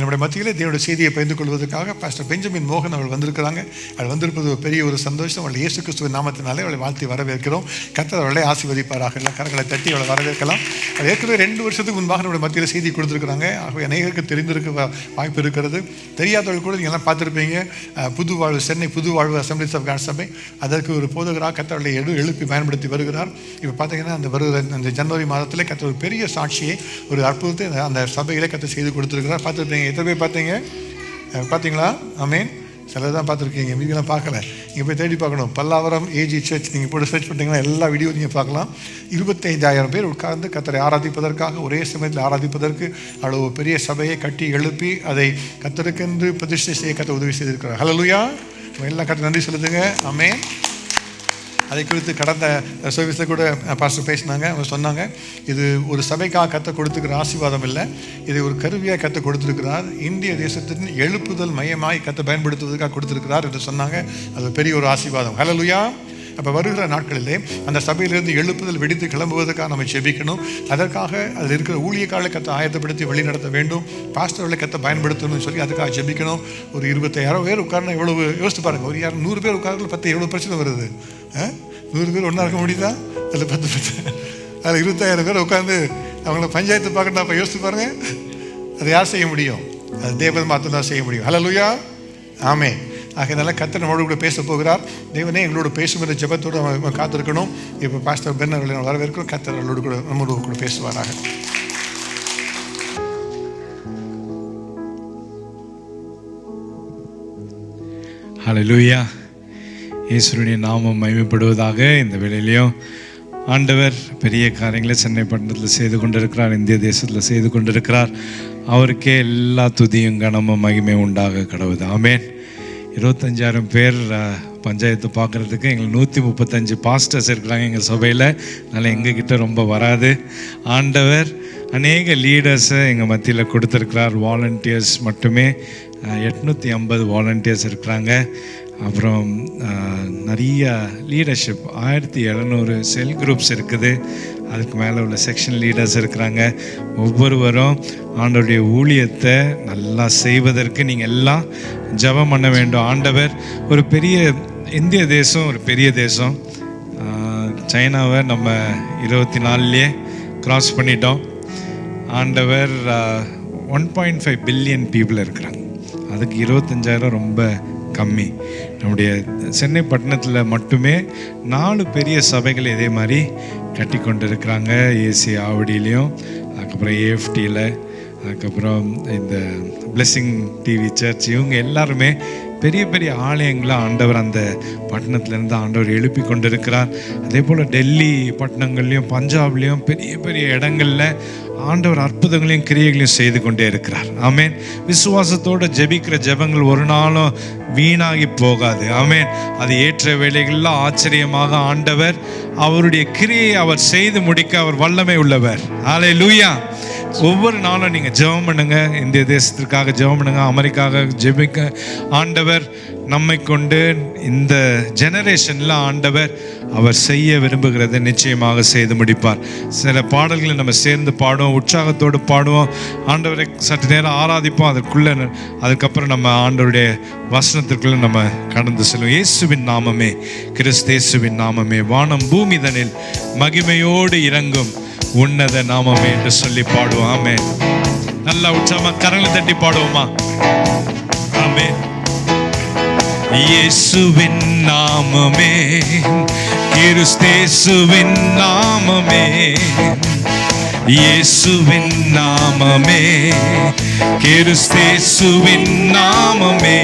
நம்முடைய மத்தியிலே தேவனுடைய செய்தியை பகிர்ந்து கொள்வதற்காக பாஸ்டர் பெஞ்சமின் மோகன் அவர்கள் வந்திருக்கிறாங்க. அவள் வந்திருப்பது ஒரு பெரிய ஒரு சந்தோஷம். அவள் இயேசு கிறிஸ்துவின் நாமத்தினாலே அவளை வாழ்த்தி வரவேற்கிறோம். கர்த்தர் அவளை ஆசீர்வதிப்பாராக. எல்லாம் கரங்களை தட்டி அவளை வரவேற்கலாம். அது ஏற்கனவே 2 வருஷத்துக்கு முன்பாக நம்முடைய மத்தியில் செய்தி கொடுத்துருக்குறாங்க. ஆகவே அநேகருக்கு தெரிந்திருக்க வாய்ப்பு இருக்கிறது. தெரியாதவர்கள் கூட நீங்கள் எல்லாம் பார்த்துருப்பீங்க. புது வாழ்வு, சென்னை புது வாழ்வு அசம்பிளிஸ் ஆஃப் காட் சபை, அதற்கு ஒரு போதகராக கர்த்தர் அவளை எழுப்பி பயன்படுத்தி வருகிறார். இப்போ பார்த்தீங்கன்னா அந்த வருகிற அந்த ஜனவரி மாதத்தில் கர்த்தர் ஒரு பெரிய சாட்சியை, ஒரு அற்புதத்தை அந்த சபையிலே கர்த்தர் செய்து கொடுத்துருக்கிறார். பார்த்துருப்பீங்க. எத்தனை பேர் பார்த்தீங்க? பார்த்தீங்களா? ஆமென். சிலர் தான் பார்த்துருக்கீங்க, மீதியெல்லாம் பார்க்கல. நீங்கள் போய் தேடி பார்க்கணும். பல்லாவரம் ஏஜி சர்ச் நீங்கள் போட்டு சர்ச் பண்ணிட்டீங்கன்னா எல்லா வீடியோ நீங்கள் பார்க்கலாம். 25,000 பேர் உட்கார்ந்து கர்த்தரை ஆராதிப்பதற்காக, ஒரே சமயத்தில் ஆராதிப்பதற்கு அவ்வளோ பெரிய சபையை கட்டி எழுப்பி அதை கர்த்தருக்கென்று பிரதிஷ்டை செய்ய கர்த்தர் உதவி செய்திருக்கிறார். ஹல்லேலூயா. எல்லாம் கர்த்தர் நன்றி சொல்லுதுங்க. ஆமென். அதை குறித்து கடந்த சர்வீஸில் கூட பாஸ்டர் பேசினாங்க. அவங்க சொன்னாங்க, இது ஒரு சபைக்காக கர்த்தர் கொடுத்துக்கிற ஆசீர்வாதம் இல்லை, இது ஒரு கருவியாக கர்த்தர் கொடுத்துருக்கிறார். இந்திய தேசத்தின் எழுப்புதல் மையமாய் கர்த்தர் பயன்படுத்துவதற்காக கொடுத்துருக்கிறார் என்று சொன்னாங்க. அது பெரிய ஒரு ஆசீர்வாதம். ஹல்லேலூயா. அப்போ வருகிற நாட்களிலே அந்த சபையிலிருந்து எழுப்புதல் வெடித்து கிளம்புவதற்காக நம்ம ஜெபிக்கணும். அதற்காக அதில் இருக்கிற ஊழியக்காரர்களை கர்த்தர் ஆயத்தப்படுத்தி வழி நடத்த வேண்டும். பாஸ்டர்களை கர்த்தர் பயன்படுத்தணும்னு சொல்லி அதுக்காக ஜெபிக்கணும். ஒரு 25,000 பேர் உட்காரணும். எவ்வளவு யோசித்து பாருங்கள். ஒரு 100 பேர் உட்காரல 10 எவ்வளோ பிரச்சனை வருது? 100 பேர் ஒன்றா இருக்க முடியுதா? அதில் 10 பிரச்சனை. அதில் 25,000 பேர் உட்காந்து அவங்கள பஞ்சாயத்து பார்க்கணும். அப்போ யோசித்து பாருங்கள். அதை யார் செய்ய முடியும்? அது தேவன் மாத்திரம் தான் செய்ய முடியும். ஹல்லேலூயா. ஆமென். ஆகையினால கர்த்தர் நம்மளோடு கூட பேச போகிறார். தேவனே எங்களோட பேசுகிற ஜெபத்தோடு நம்ம காத்திருக்கணும். இப்போ பாஸ்டர் பென் அவர்களை வரவேற்கிறோம். கர்த்தர் அவர்களோடு கூட நம்மளோடு கூட பேசுவாராக. ஹல்லேலூயா. இயேசுவின் நாமம் மகிமைப்படுவதாக. இந்த வேளையிலையும் ஆண்டவர் பெரிய காரியங்களை சென்னை பட்டணத்தில் செய்து கொண்டிருக்கிறார், இந்திய தேசத்தில் செய்து கொண்டிருக்கிறார். அவருக்கே எல்லா துதியும் கனமும் மகிமை உண்டாக கடவுது. ஆமென். 25,000 பேர் பஞ்சாயத்து பார்க்குறதுக்கு எங்களுக்கு 135 பாஸ்டர்ஸ் இருக்கிறாங்க எங்கள் சபையில். அதனால் எங்ககிட்ட ரொம்ப வராது. ஆண்டவர் அநேக லீடர்ஸை எங்கள் மத்தியில் கொடுத்துருக்கிறார். வாலண்டியர்ஸ் மட்டுமே 850 வாலண்டியர்ஸ் இருக்கிறாங்க. அப்புறம் நிறைய லீடர்ஷிப் 1700 செல் குரூப்ஸ் இருக்குது. அதுக்கு மேலே உள்ள செக்ஷன் லீடர்ஸ் இருக்கிறாங்க. ஒவ்வொருவரும் ஆண்டவருடைய ஊழியத்தை நல்லா செய்வதற்கு நீங்கள் எல்லாம் ஜெபம் பண்ண வேண்டும். ஆண்டவர் ஒரு பெரிய இந்திய தேசம், ஒரு பெரிய தேசம். சைனாவை நம்ம 24லேயே கிராஸ் பண்ணிட்டோம். ஆண்டவர் 1.5 பில்லியன் பீப்புள் இருக்கிறாங்க. அதுக்கு 25,000 ரொம்ப கம்மி. நம்முடைய சென்னை பட்டணத்தில் மட்டுமே 4 பெரிய சபைகள் இதே மாதிரி கட்டி கொண்டு இருக்கிறாங்க. ஏசி ஆவடியிலையும், அதுக்கப்புறம் ஏஎஃப்டியில், அதுக்கப்புறம் இந்த பிளெஸிங் டிவி சர்ச், இவங்க எல்லாருமே பெரிய பெரிய ஆலயங்களை ஆண்டவர் அந்த பட்டணத்துலேருந்து ஆண்டவர் எழுப்பி கொண்டு இருக்கிறார். அதே போல் டெல்லி பட்டணங்கள்லையும் பஞ்சாப்லேயும் பெரிய பெரிய இடங்களில் ஆண்டவர் அற்புதங்களையும் கிரியைகளையும் செய்து கொண்டே இருக்கிறார். ஆமென். விசுவாசத்தோடு ஜெபிக்கிற ஜெபங்கள் ஒரு நாளும் வீணாகி போகாது. ஆமென். அது ஏற்ற வேளைகளில் ஆச்சரியமாக ஆண்டவர் அவருடைய கிரியை அவர் செய்து முடிக்க அவர் வல்லமை உள்ளவர். ஹல்லேலூயா. ஒவ்வொரு நாளும் நீங்கள் ஜெபம் பண்ணுங்க. இந்திய தேசத்திற்காக ஜெபம் பண்ணுங்க. அமெரிக்காக ஜெபிக்க ஆண்டவர் நம்மை கொண்டு இந்த ஜெனரேஷனில் ஆண்டவர் அவர் செய்ய விரும்புகிறதை நிச்சயமாக செய்து முடிப்பார். சில பாடல்களை நம்ம சேர்ந்து பாடுவோம், உற்சாகத்தோடு பாடுவோம், ஆண்டவரை சற்று நேரம் ஆராதிப்போம். அதுக்கப்புறம் நம்ம ஆண்டவருடைய வசனத்திற்குள்ளே நம்ம கடந்து செல்வோம். இயேசுவின் நாமமே, கிறிஸ்து இயேசுவின் நாமமே, வானம் பூமி தனில் மகிமையோடு இறங்கும் உன்னத நாமமே என்று சொல்லி பாடுவோம். ஆமென். நல்லா உற்சாகமா கரங்களை தட்டி பாடுவோமா? ஆமென். இயேசுவின் நாமமே, கிறிஸ்தேசுவின் நாமமே, இயேசுவின் நாமமே, கிறிஸ்தேசுவின் நாமமே,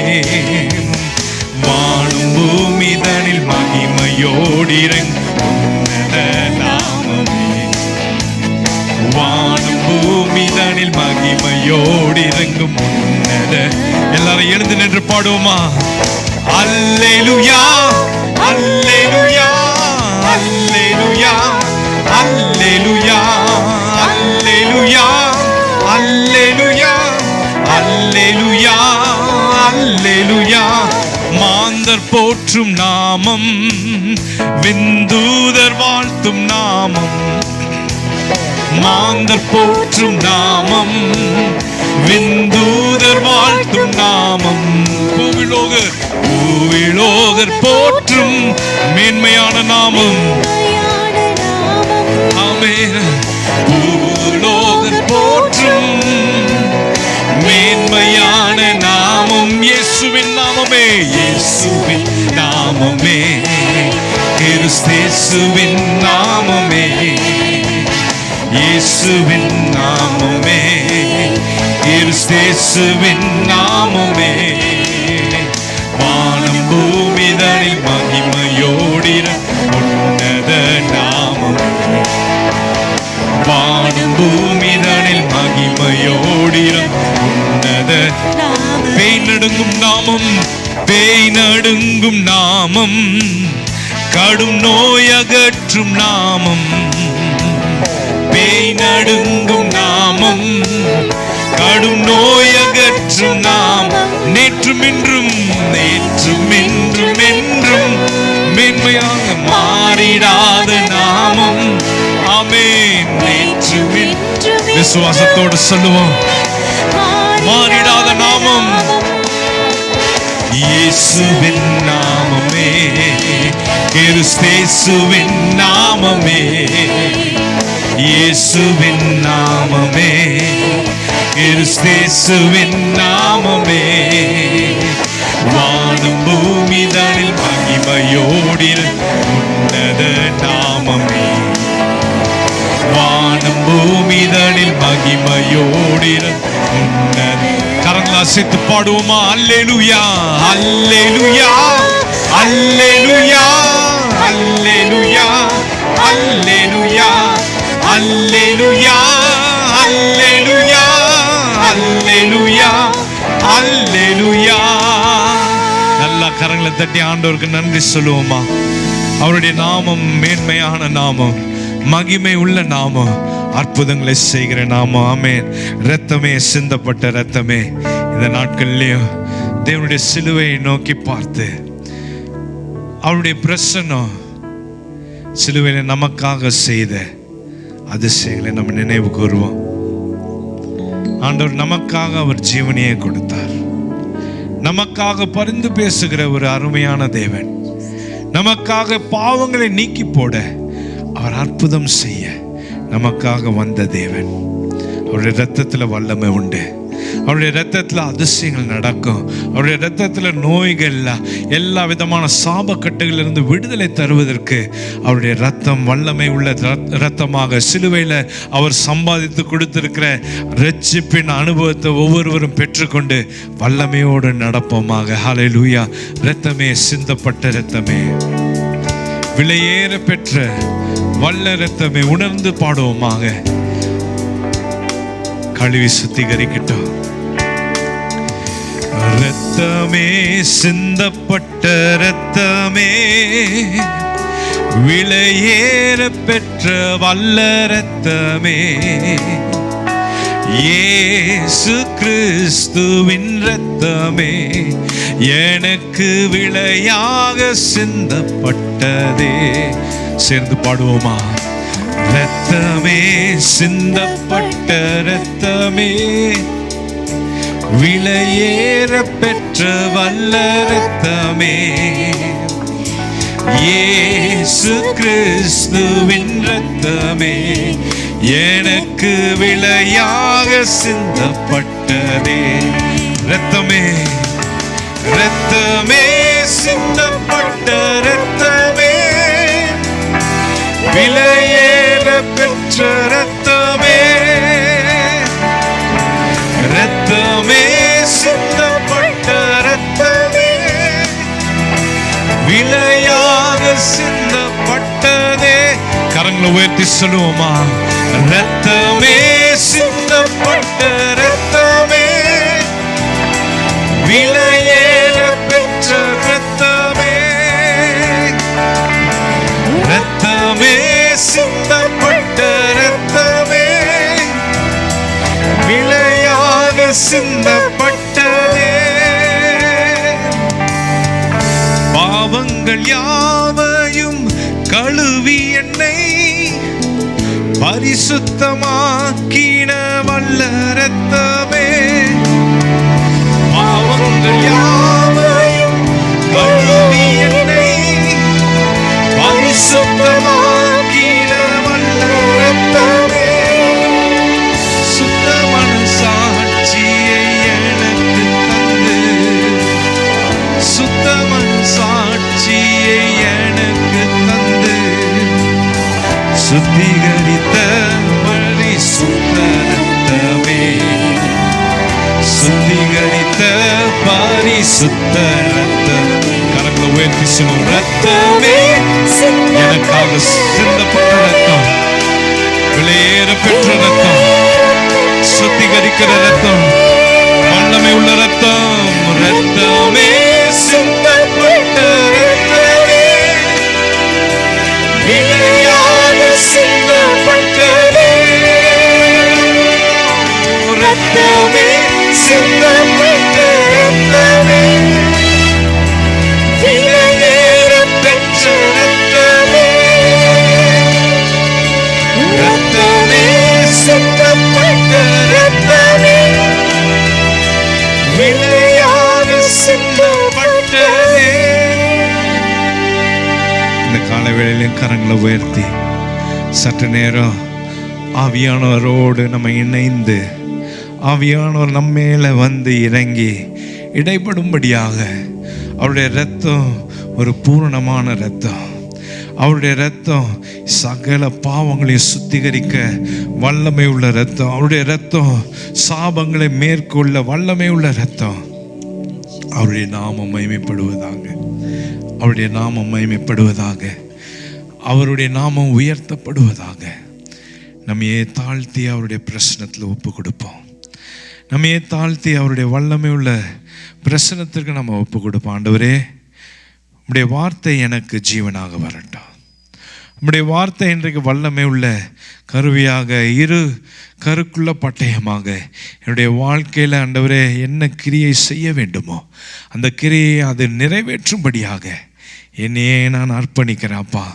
வானம் பூமி தனில் மகிமையோடு இறங்கும் உன்னத நாமமே, வானம் பூமி தனில் மகிமையோடு இறங்கும் உன்னத. எல்லாரும் எழுந்து நின்று பாடுவோமா? அல்லேலூயா, அல்லேலூயா, அல்லேலூயா, அல்லேலூயா, அல்லேலூயா, அல்லேலூயா, அல்லேலூயா, அல்லேலூயா. மாந்தர் போற்றும் நாமம், விந்தூதர் வாழ்த்தும் நாமம், மாந்தர் போற்றும் நாமம், விந்தூதர் வாழ்த்தும் நாமம், பூவிலோகர் போற்றும் மேன்மையான நாமம். ஆமென். பூலோகர் போற்றும் மேன்மையான நாமம் இயேசுவின் நாமமே, இயேசுவின் நாமமே, கிறிஸ்தேசுவின் நாமமே, இயேசுவின் நாமமே, கிறிஸ்தேசுவின் நாமமே. வானம் பூமிதனில் மகிமையோடிர உன்னத நாமம், வானம் பூமிதனில் மகிமையோடிர உன்னத. பேய் நடுங்கும் நாமம், பேய் நடுங்கும் நாமம், கடும் நோய் அகற்றும் நாமம், பேய் நடுங்கும் நாமம், கடும் நோய் அகற்றும் நாமம், நேற்றும் இன்றும் என்றும் மேன்மையாக மாறிடாத நாமம். ஆமென். நேற்றும் இன்றும் விசுவாசத்தோடு சொல்லுவோம், மாறிடாத நாமம் இயேசுவின் நாமமே, கிறிஸ்தேசுவின் நாமமே, இயேசுவின் நாமமே, கிறிஸ்தேசுவின் நாமமே. வானம் பூமிதனில் மகிமையோடிர உன்னத நாமமே, வானம் பூமிதனில் மகிமையோடிர உன்னத. கரங்களை அசைத்து பாடுவோமா? அல்லேலூயா, அல்லேலூயா, அல்லேலூயா, அல்லேலூயா, அல்லேலூயா, அல்லேலூயா, அல்லேலூயா, அல்லேலூயா, அல்லேலூயா. நல்லா கரங்களை தட்டி ஆண்டவருக்கு நன்றி சொல்லுவோமா? அவருடைய நாமம் மேன்மையான நாமம், மகிமை உள்ள நாமம், அற்புதங்களை செய்கிற நாமம். ஆமென். இரத்தமே, சிந்தப்பட்ட இரத்தமே, இந்த நாட்கள்லயும் தேவனுடைய சிலுவையை நோக்கி பார்த்து அவருடைய பிரசன்னம், சிலுவையில நமக்காக செய்த அதிசயங்களை நம்ம நினைவு கூறுவோம். ஆண்டவர் நமக்காக அவர் ஜீவனையை கொடுத்தார். நமக்காக பரிந்து பேசுகிற ஒரு அருமையான தேவன், நமக்காக பாவங்களை நீக்கி போட, அவர் அற்புதம் செய்ய நமக்காக வந்த தேவன். அவருடைய இரத்தத்தில் வல்லமை உண்டு, அவருடைய இரத்தத்தில் அதிசயங்கள் நடக்கும், அவருடைய இரத்தத்தில் நோய்கள், எல்லா விதமான சாபக்கட்டுகளிலிருந்து விடுதலை தருவதற்கு அவருடைய இரத்தம் வல்லமை உள்ள இரத்தமாக சிலுவையில் அவர் சம்பாதித்து கொடுத்திருக்கிற இரட்சிப்பின் அனுபவத்தை ஒவ்வொருவரும் பெற்றுக்கொண்டு வல்லமையோடு நடப்போமாக. ஹல்லேலூயா. இரத்தமே, சிந்தப்பட்ட இரத்தமே, விலையேற பெற்ற வல்ல இரத்தமே, உணர்ந்து பாடுவோமாக. கழுவி சுத்திகரிக்கட்டும். இரத்தமே, சிந்தப்பட்ட இரத்தமே, விலையேற பெற்ற வல்ல இரத்தமே, இயேசு கிறிஸ்துவின் இரத்தமே, எனக்கு விலையாக சிந்தப்பட்டதே. சேர்ந்து பாடுவோமா? இரத்தமே, சிந்தப்பட்ட இரத்தமே, விலையேற பெற்ற வல்ல இரத்தமே, இயேசு கிறிஸ்துவின் இரத்தமே, எனக்கு விலையாக சிந்தப்பட்டதே. இரத்தமே, இரத்தமே, சிந்தப்பட்ட இரத்தமே, விலையேற பெற்ற இரத்தமே, இரத்தமே, சிந்தப்பட்ட இரத்தமே, விலையாக சிந்தப்பட்டதே. கரங்களை உயர்த்தி சொல்லுவோமா? இரத்தமே, சிந்தப்பட்ட இரத்தமே, விலையேற பெற்ற இரத்தமே, இரத்தமே, சிந்தப்பட்ட இரத்தமே, விலையாக சிந்தப்பட்டதே. பாவங்கள் யாவையும் கழுவி என்னை பரிசுத்தமாக்கின வல்ல இரத்தமே, பாவங்கள் யாவையும் கழுவி என்னை பரிசுத்தமாக்கின வல்ல இரத்தமே, சுத்த மனசாட்சியை எனக்கு தந்து, சுத்த மனசாட்சியை எனக்கு தந்து, சுத்திகரித்த பரிசுத்த இரத்தமே, சுத்திகரித்த பரிசுத்த இரத்தம். கரங்களை உயர்த்தி சொல்லும், இரத்தமே எனக்காக சிந்தப்பட்ட இரத்தம், விலையேற பெற்ற இரத்தம், சுத்திகரிக்கிற இரத்தம், வல்லமை உள்ள இரத்தம். இரத்தமே சிந்தப்பட்ட இரத்தமே, விலையாக சிந்தப்பட்டதே, இரத்தமே சிந்தப்பட்ட இரத்தமே, விலையேற பெற்ற இரத்தமே, இரத்தமே சிந்தப்பட்ட இரத்தமே, விலையாக சிந்தப்பட்டதே. இந்த கால வேளையிலும் கரங்களை உயர்த்தி சற்று நேரம் ஆவியானவரோடு நம்ம இணைந்து, ஆவியானவர் நம்ம மேல வந்து இறங்கி இடைப்படும்படியாக, அவருடைய இரத்தம் ஒரு பூரணமான இரத்தம், அவருடைய இரத்தம் சகல பாவங்களையும் சுத்திகரிக்க வல்லமை உள்ள இரத்தம், அவருடைய இரத்தம் சாபங்களை மேற்கொள்ள வல்லமை உள்ள இரத்தம். அவருடைய நாமம் மகிமைப்படுவதாக, அவருடைய நாமம் மகிமைப்படுவதாக, அவருடைய நாமம் உயர்த்தப்படுவதாக. நம்மையே தாழ்த்தி அவருடைய பிரசனத்தில் ஒப்பு கொடுப்போம். நம்மையே தாழ்த்தி அவருடைய வல்லமை உள்ள பிரசனத்திற்கு நம்ம ஒப்பு கொடுப்போம். ஆண்டவரே, உம்முடைய வார்த்தை எனக்கு ஜீவனாக வரட்டும். உம்முடைய வார்த்தை இன்றைக்கு வல்லமை உள்ள கருவியாக, இரு கருக்குள்ள பட்டயமாக என்னுடைய வாழ்க்கையில் ஆண்டவரே என்ன கிரியை செய்ய வேண்டுமோ அந்த கிரியை அது நிறைவேற்றும்படியாக என்னையே நான் அர்ப்பணிக்கிறேன். அப்பா,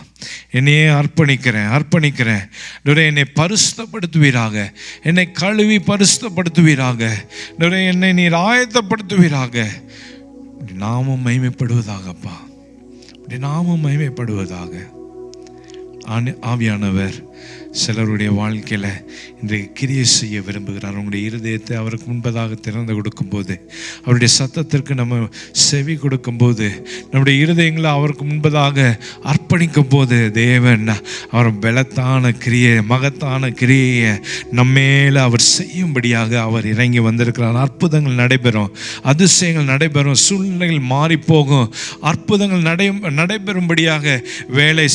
என்னையே அர்ப்பணிக்கிறேன். என்னை பரிசுத்தப்படுத்துவீராக, என்னை கழுவி பரிசுத்தப்படுத்துவீராக, என்னை நீர் ஆயத்தப்படுத்துவீராக. நாமம் மகிமைப்படுவதாகப்பா, நாமம் மகிமைப்படுவதாக. ஆவியானவர் சிலருடைய வாழ்க்கையில் இன்றைக்கு கிரியை செய்ய விரும்புகிறார். அவங்களுடைய இருதயத்தை அவருக்கு முன்பதாக திறந்து கொடுக்கும்போது, அவருடைய சத்தத்திற்கு நம்ம செவி கொடுக்கும்போது, நம்முடைய இருதயங்களை அவருக்கு முன்பதாக அர்ப்பணிக்கும் போது, தேவன் அவர் பலத்தான கிரியை, மகத்தான கிரியையை நம்மேல அவர் செய்யும்படியாக அவர் இறங்கி வந்திருக்கிறார். அற்புதங்கள் நடைபெறும், அதிசயங்கள் நடைபெறும், சூழ்நிலைகள் மாறி போகும், அற்புதங்கள் நடைபெறும்படியாக வேலை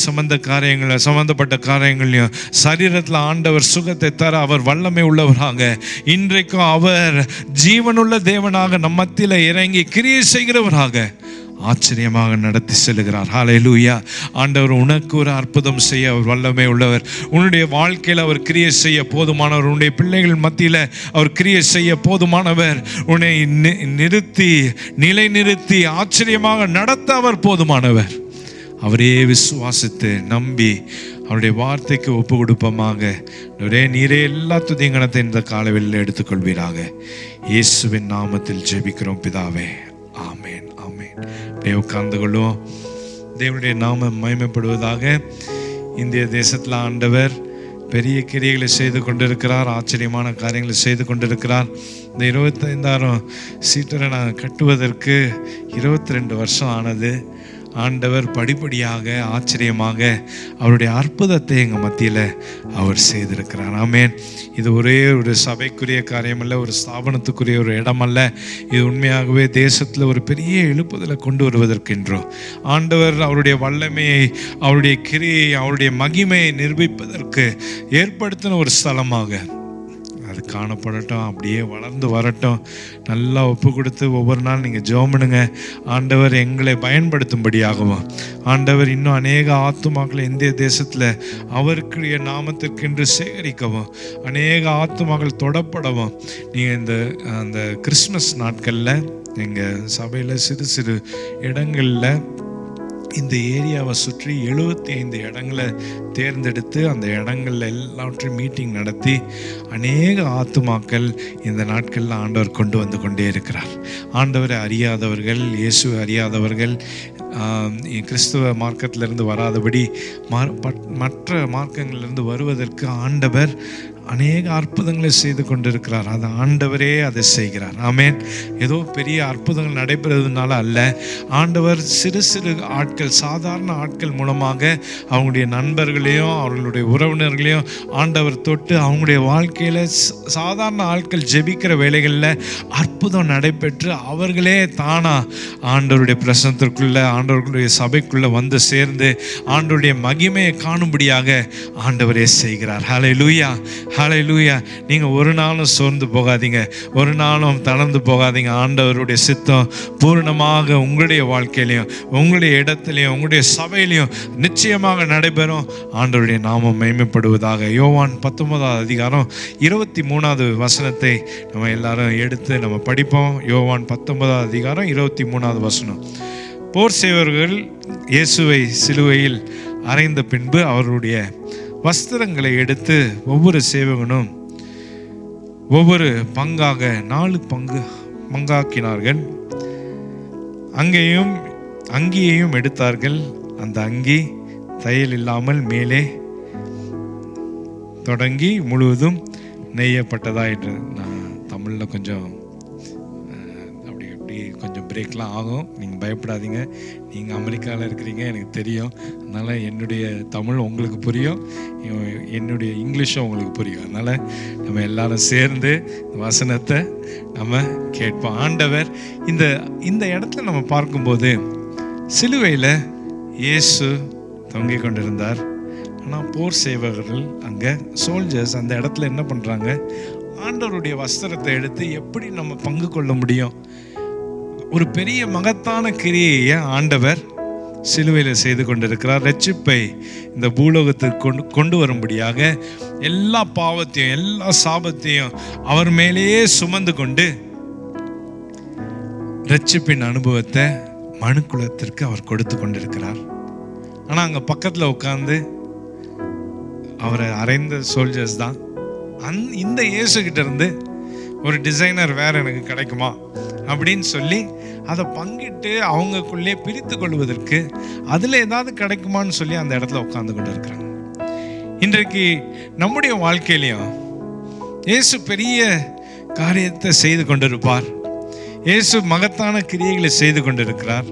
சம்பந்தப்பட்ட காரியங்களையும் சரீரத்தில் ஆண்டவர் சுகத்தை தர அவர் வல்லமை உள்ளவராக, இன்றைக்கும் அவர் ஜீவனுள்ள தேவனாக நம் மத்தியில் இறங்கி கிரியை செய்கிறவராக ஆச்சரியமாக நடத்தி செல்கிறார். ஹல்லேலூயா. ஆண்டவர் உனக்கு ஒரு அற்புதம் செய்ய அவர் வல்லமை உள்ளவர். உன்னுடைய வாழ்க்கையில் அவர் கிரியை செய்ய போதுமானவர். உன்னுடைய பிள்ளைகள் மத்தியில் அவர் கிரியை செய்ய போதுமானவர். உன்னை நிலைநிறுத்தி ஆச்சரியமாக நடத்த அவர் போதுமானவர். அவரே விசுவாசித்து நம்பி அவருடைய வார்த்தைக்கு ஒப்பு கொடுப்போமாக. நீரே எல்லா துதிகணத்தை இந்த காலவெளியில் எடுத்துக்கொள்வீராக. இயேசுவின் நாமத்தில் ஜெபிக்கிறோம் பிதாவே, ஆமேன், ஆமேன். உட்கார்ந்து கொள்வோம். தேவனுடைய நாமம் மகிமைப்படுவதாக. இந்திய தேசத்தில் ஆண்டவர் பெரிய கிரியைகளை செய்து கொண்டிருக்கிறார், ஆச்சரியமான காரியங்களை செய்து கொண்டிருக்கிறார். இந்த 25,000 சீட்டரை நாங்கள் கட்டுவதற்கு 22 வருஷம் ஆனது. ஆண்டவர் படிப்படியாக ஆச்சரியமாக அவருடைய அற்புதத்தை எங்கள் மத்தியில் அவர் செய்திருக்கிறார். ஆமேன். இது ஒரே ஒரு சபைக்குரிய காரியம் அல்ல, ஒரு ஸ்தாபனத்துக்குரிய ஒரு இடம் அல்ல. இது உண்மையாகவே தேசத்தில் ஒரு பெரிய எழுப்புதலை கொண்டு வருவதற்கென்றோ ஆண்டவர் அவருடைய வல்லமையை, அவருடைய கிரியை, அவருடைய மகிமையை நிரூபிப்பதற்கு ஏற்படுத்தின ஒரு ஸ்தலமாக அது காணப்படட்டும். அப்படியே வளர்ந்து வரட்டும். நல்லா ஒப்பு கொடுத்து ஒவ்வொரு நாள் நீங்கள் ஜெபம் பண்ணுங்க. ஆண்டவர் எங்களை பயன்படுத்தும்படியாகவும், ஆண்டவர் இன்னும் அநேக ஆத்துமாக்களை இந்திய தேசத்தில் அவருக்குரிய நாமத்திற்கென்று சேகரிக்கவும், அநேக ஆத்துமாக்கள் தொடப்படவும் நீங்கள் அந்த கிறிஸ்மஸ் நாட்களில் எங்கள் சபையில் சிறு இடங்களில் இந்த ஏரியாவை சுற்றி 75 இடங்களை தேர்ந்தெடுத்து அந்த இடங்கள்ல எல்லாவற்றையும் மீட்டிங் நடத்தி அநேக ஆத்துமாக்கள் இந்த நாட்களில் ஆண்டவர் கொண்டு வந்து கொண்டே இருக்கிறார். ஆண்டவரை அறியாதவர்கள், இயேசுவை அறியாதவர்கள், கிறிஸ்துவ மார்க்கத்திலிருந்து வராதபடி மற்ற மார்க்கங்களிலிருந்து வருவதற்கு ஆண்டவர் அநேக அற்புதங்களை செய்து கொண்டிருக்கிறார். அது ஆண்டவரே அதை செய்கிறார். ஆமென். ஏதோ பெரிய அற்புதங்கள் நடைபெறுவதனால அல்ல, ஆண்டவர் சிறு சிறு ஆட்கள், சாதாரண ஆட்கள் மூலமாக அவங்களுடைய நண்பர்களையும் அவர்களுடைய உறவினர்களையும் ஆண்டவர் தொட்டு அவங்களுடைய வாழ்க்கையில் சாதாரண ஆட்கள் ஜெபிக்கிற வேலைகளில் அற்புதம் நடைபெற்று அவர்களே தானா ஆண்டவருடைய பிரசனத்திற்குள்ள, ஆண்டவர்களுடைய சபைக்குள்ளே வந்து சேர்ந்து ஆண்டவருடைய மகிமையை காணும்படியாக ஆண்டவரே செய்கிறார். ஹல்லேலூயா, ஹல்லேலூயா. நீங்கள் ஒரு நாளும் சோர்ந்து போகாதீங்க, ஒரு நாளும் தளர்ந்து போகாதீங்க. ஆண்டவருடைய சித்தம் பூர்ணமாக உங்களுடைய வாழ்க்கையிலையும், உங்களுடைய இடத்துலையும், உங்களுடைய சபையிலையும் நிச்சயமாக நடைபெறும். ஆண்டவருடைய நாமம் மகிமைப்படுவதாக. யோவான் 19வது அதிகாரம் 23வது வசனத்தை நம்ம எல்லாரும் எடுத்து நம்ம படிப்போம். யோவான் 19வது அதிகாரம் 23வது வசனம். போர் செய்வர்கள் இயேசுவை சிலுவையில் அறைந்த பின்பு அவருடைய வஸ்திரங்களை எடுத்து ஒவ்வொரு சேவகனும் ஒவ்வொரு பங்காக 4 பங்காக்கினார்கள். அங்கியையும் எடுத்தார்கள். அந்த அங்கி தையல் இல்லாமல் மேலே தொடங்கி முழுவதும் நெய்யப்பட்டதாயிற்று. நான் தமிழில் கொஞ்சம் கொஞ்சம் பிரேக்லாம் ஆகும், நீங்கள் பயப்படாதீங்க. நீங்கள் அமெரிக்காவில் இருக்கிறீங்க, எனக்கு தெரியும். அதனால் என்னுடைய தமிழ் உங்களுக்கு புரியும், என்னுடைய இங்கிலீஷும் உங்களுக்கு புரியும். அதனால் நம்ம எல்லாரும் சேர்ந்து வசனத்தை நம்ம கேட்போம். ஆண்டவர் இந்த இடத்துல நம்ம பார்க்கும்போது சிலுவையில் இயேசு தொங்கிக் கொண்டிருந்தார். ஆனால் போர் சேவகர்கள், அங்கே சோல்ஜர்ஸ் அந்த இடத்துல என்ன பண்ணுறாங்க? ஆண்டவருடைய வஸ்திரத்தை எடுத்து எப்படி நம்ம பங்கு கொள்ள முடியும்? ஒரு பெரிய மகத்தான கிரியையை ஆண்டவர் சிலுவையில் செய்து கொண்டிருக்கிறார். ரட்சிப்பை இந்த பூலோகத்துக்கு கொண்டு வரும்படியாக எல்லா பாவத்தையும் எல்லா சாபத்தையும் அவர் மேலேயே சுமந்து கொண்டு ரட்சிப்பின் அனுபவத்தை மனுக்குலத்திற்கு அவர் கொடுத்து கொண்டிருக்கிறார். ஆனால் அங்கே பக்கத்தில் உட்கார்ந்து அவரை அறைந்த சோல்ஜர்ஸ் தான். இந்த இயேசுகிட்ட இருந்து ஒரு டிசைனர் வேற எனக்கு கிடைக்குமா அப்படின்னு சொல்லி அதை பங்கிட்டு அவங்களுக்குள்ளே பிரித்து கொள்வதற்கு அதில் ஏதாவது கிடைக்குமான்னு சொல்லி அந்த இடத்துல உட்கார்ந்து கொண்டு இருக்கிறாங்க. இன்றைக்கு நம்முடைய வாழ்க்கையிலையும் இயேசு பெரிய காரியத்தை செய்து கொண்டிருப்பார். இயேசு மகத்தான கிரியைகளை செய்து கொண்டிருக்கிறார்.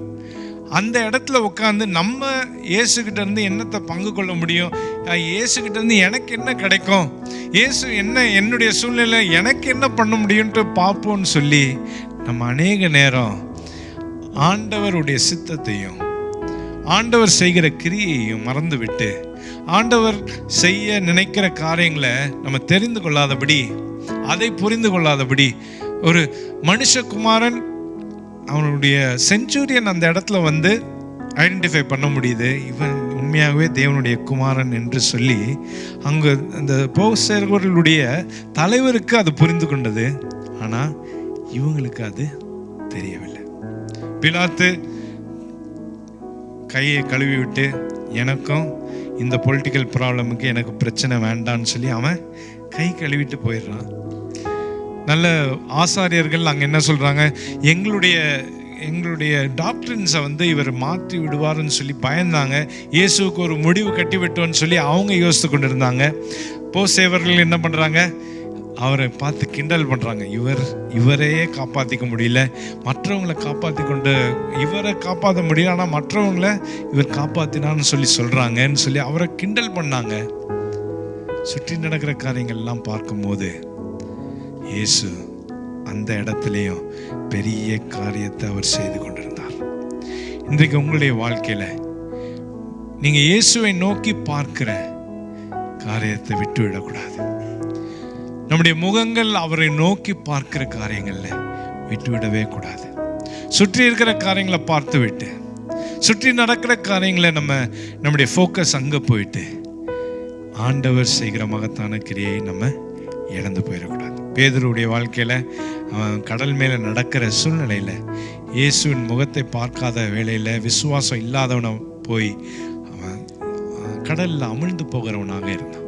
அந்த இடத்துல உட்காந்து நம்ம இயேசுகிட்ட இருந்து என்னத்தை பங்கு கொள்ள முடியும், இயேசுகிட்ட இருந்து எனக்கு என்ன கிடைக்கும், இயேசு என்ன என்னுடைய சூழ்நிலை எனக்கு என்ன பண்ண முடியும்ட்டு பார்ப்போம்னு சொல்லி நம்ம அநேக நேரம் ஆண்டவருடைய சித்தத்தையும் ஆண்டவர் செய்கிற கிரியையும் மறந்துவிட்டு ஆண்டவர் செய்ய நினைக்கிற காரியங்களை நம்ம தெரிந்து கொள்ளாதபடி, அதை புரிந்து கொள்ளாதபடி, ஒரு மனுஷகுமாரன் அவனுடைய செஞ்சுரியன் அந்த இடத்துல வந்து ஐடென்டிஃபை பண்ண முடியுது, இவன் உண்மையாகவே தேவனுடைய குமாரன் என்று சொல்லி அங்கே அந்த போசர்களுடைய தலைவருக்கு அது புரிந்து கொண்டது. ஆனால் இவங்களுக்கு அது தெரியவில்லை. பிலாத்து கையை கழுவி விட்டு எனக்கும் இந்த பொலிட்டிக்கல் ப்ராப்ளமுக்கு எனக்கு பிரச்சனை வேண்டான்னு சொல்லி அவன் கை கழுவிட்டு போயிடுறான். நல்ல ஆசாரியர்கள் அங்கே என்ன சொல்கிறாங்க, எங்களுடைய டாக்டரின்ஸை வந்து இவர் மாற்றி விடுவார்னு சொல்லி பயந்தாங்க. இயேசுக்கு ஒரு முடிவு கட்டி விட்டோன்னு சொல்லி அவங்க யோசித்து கொண்டு இருந்தாங்க. போசேவர்கள் என்ன பண்ணுறாங்க, அவரை பார்த்து கிண்டல் பண்ணுறாங்க. இவரையே காப்பாற்றிக்க முடியல, மற்றவங்களை காப்பாற்றி கொண்டு இவரை காப்பாற்ற முடியல, ஆனால் மற்றவங்களை இவர் காப்பாற்றினான்னு சொல்கிறாங்கன்னு சொல்லி அவரை கிண்டல் பண்ணாங்க. சுற்றி நடக்கிற காரியங்கள்லாம் பார்க்கும்போது இயேசு அந்த இடத்துலையும் பெரிய காரியத்தை அவர் செய்து கொண்டிருந்தார். இன்றைக்கு உங்களுடைய வாழ்க்கையில் நீங்கள் இயேசுவை நோக்கி பார்க்கிற காரியத்தை விட்டு விடக்கூடாது. நம்முடைய முகங்கள் அவரை நோக்கி பார்க்கிற காரியங்களில் விட்டுவிடவே கூடாது. சுற்றி இருக்கிற காரியங்களை பார்த்து விட்டு, சுற்றி நடக்கிற காரியங்களை நம்முடைய ஃபோக்கஸ் அங்கே போயிட்டு ஆண்டவர் செய்கிற மகத்தான கிரியை நம்ம இழந்து போயிடக்கூடாது. பேதுருடைய வாழ்க்கையில் அவன் கடல் மேலே நடக்கிற சூழ்நிலையில் இயேசுவின் முகத்தை பார்க்காத வேளையில், விசுவாசம் இல்லாதவனை போய் அவன் கடலில் அமிழ்ந்து போகிறவனாக இருந்தான்.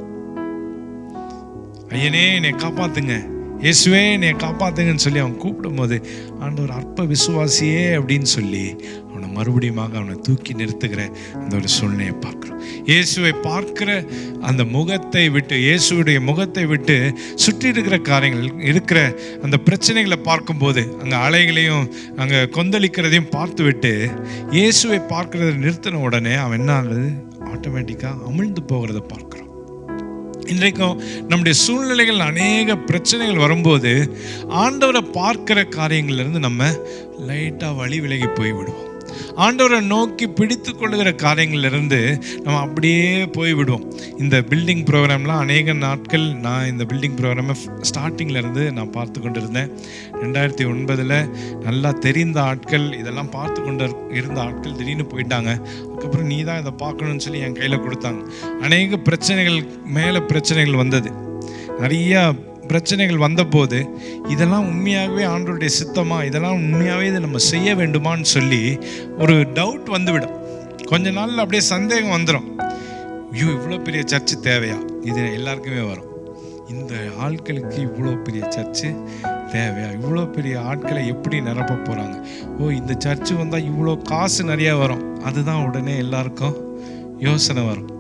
ஐயனே என்னை காப்பாத்துங்க, இயேசுவே என்னை காப்பாத்துங்கன்னு சொல்லி அவன் கூப்பிடும் போது ஆண்டவர் அற்ப விசுவாசியே அப்படின்னு சொல்லி அவனை மறுபடியும் அவனை தூக்கி நிறுத்துகிற அந்த ஒரு சூழ்நிலையை பார்க்குறோம். இயேசுவை பார்க்கிற அந்த முகத்தை விட்டு, இயேசுடைய முகத்தை விட்டு சுற்றி இருக்கிற காரியங்கள் இருக்கிற அந்த பிரச்சனைகளை பார்க்கும்போது, அங்கே அலைகளையும் அங்கே கொந்தளிக்கிறதையும் பார்த்து விட்டு இயேசுவை பார்க்கறத நிறுத்தின உடனே அவன் என்ன ஆகுது, ஆட்டோமேட்டிக்காக அமிழ்ந்து போகிறத பார்க்குறோம். இன்றைக்கும் நம்முடைய சூழ்நிலைகள் அநேக பிரச்சனைகள் வரும்போது ஆண்டவரை பார்க்கிற காரியங்கள்லேருந்து நம்ம லைட்டாக வழி விலகி போய்விடுவோம். ஆண்டவரை நோக்கி பிடித்து கொள்ளுகிற காரியங்கள்லேருந்து நம்ம அப்படியே போய்விடுவோம். இந்த பில்டிங் ப்ரோக்ராம்லாம் அநேக நாட்கள் நான் இந்த பில்டிங் ப்ரோக்ராமை ஸ்டார்டிங்லேருந்து நான் பார்த்து கொண்டு இருந்தேன். 2009 நல்லா தெரிந்த ஆட்கள், இதெல்லாம் பார்த்து கொண்டு இருந்த ஆட்கள் திடீர்னு போயிட்டாங்க. அதுக்கப்புறம் நீ தான் இதை பார்க்கணும்னு சொல்லி என் கையில் கொடுத்தாங்க. அநேக பிரச்சனைகள் மேலே பிரச்சனைகள் வந்தது. நிறையா பிரச்சனைகள் வந்தபோது இதெல்லாம் உண்மையாகவே ஆண்டவருடைய சித்தமா, இதெல்லாம் உண்மையாகவே இதை நம்ம செய்ய வேண்டுமான்னு சொல்லி ஒரு டவுட் வந்துவிடும். கொஞ்ச நாளில் அப்படியே சந்தேகம் வந்துடும். ஐயோ, இவ்வளோ பெரிய சர்ச்சு தேவையா? இது எல்லாருக்குமே வரும். இந்த ஆட்களுக்கு இவ்வளோ பெரிய சர்ச்சு தேவையா? இவ்வளோ பெரிய ஆட்களை எப்படி நிரப்ப போகிறாங்க? ஓ, இந்த சர்ச்சு வந்தால் இவ்வளோ காசு நிறையா வரும். அதுதான் உடனே எல்லாருக்கும் யோசனை வரும்.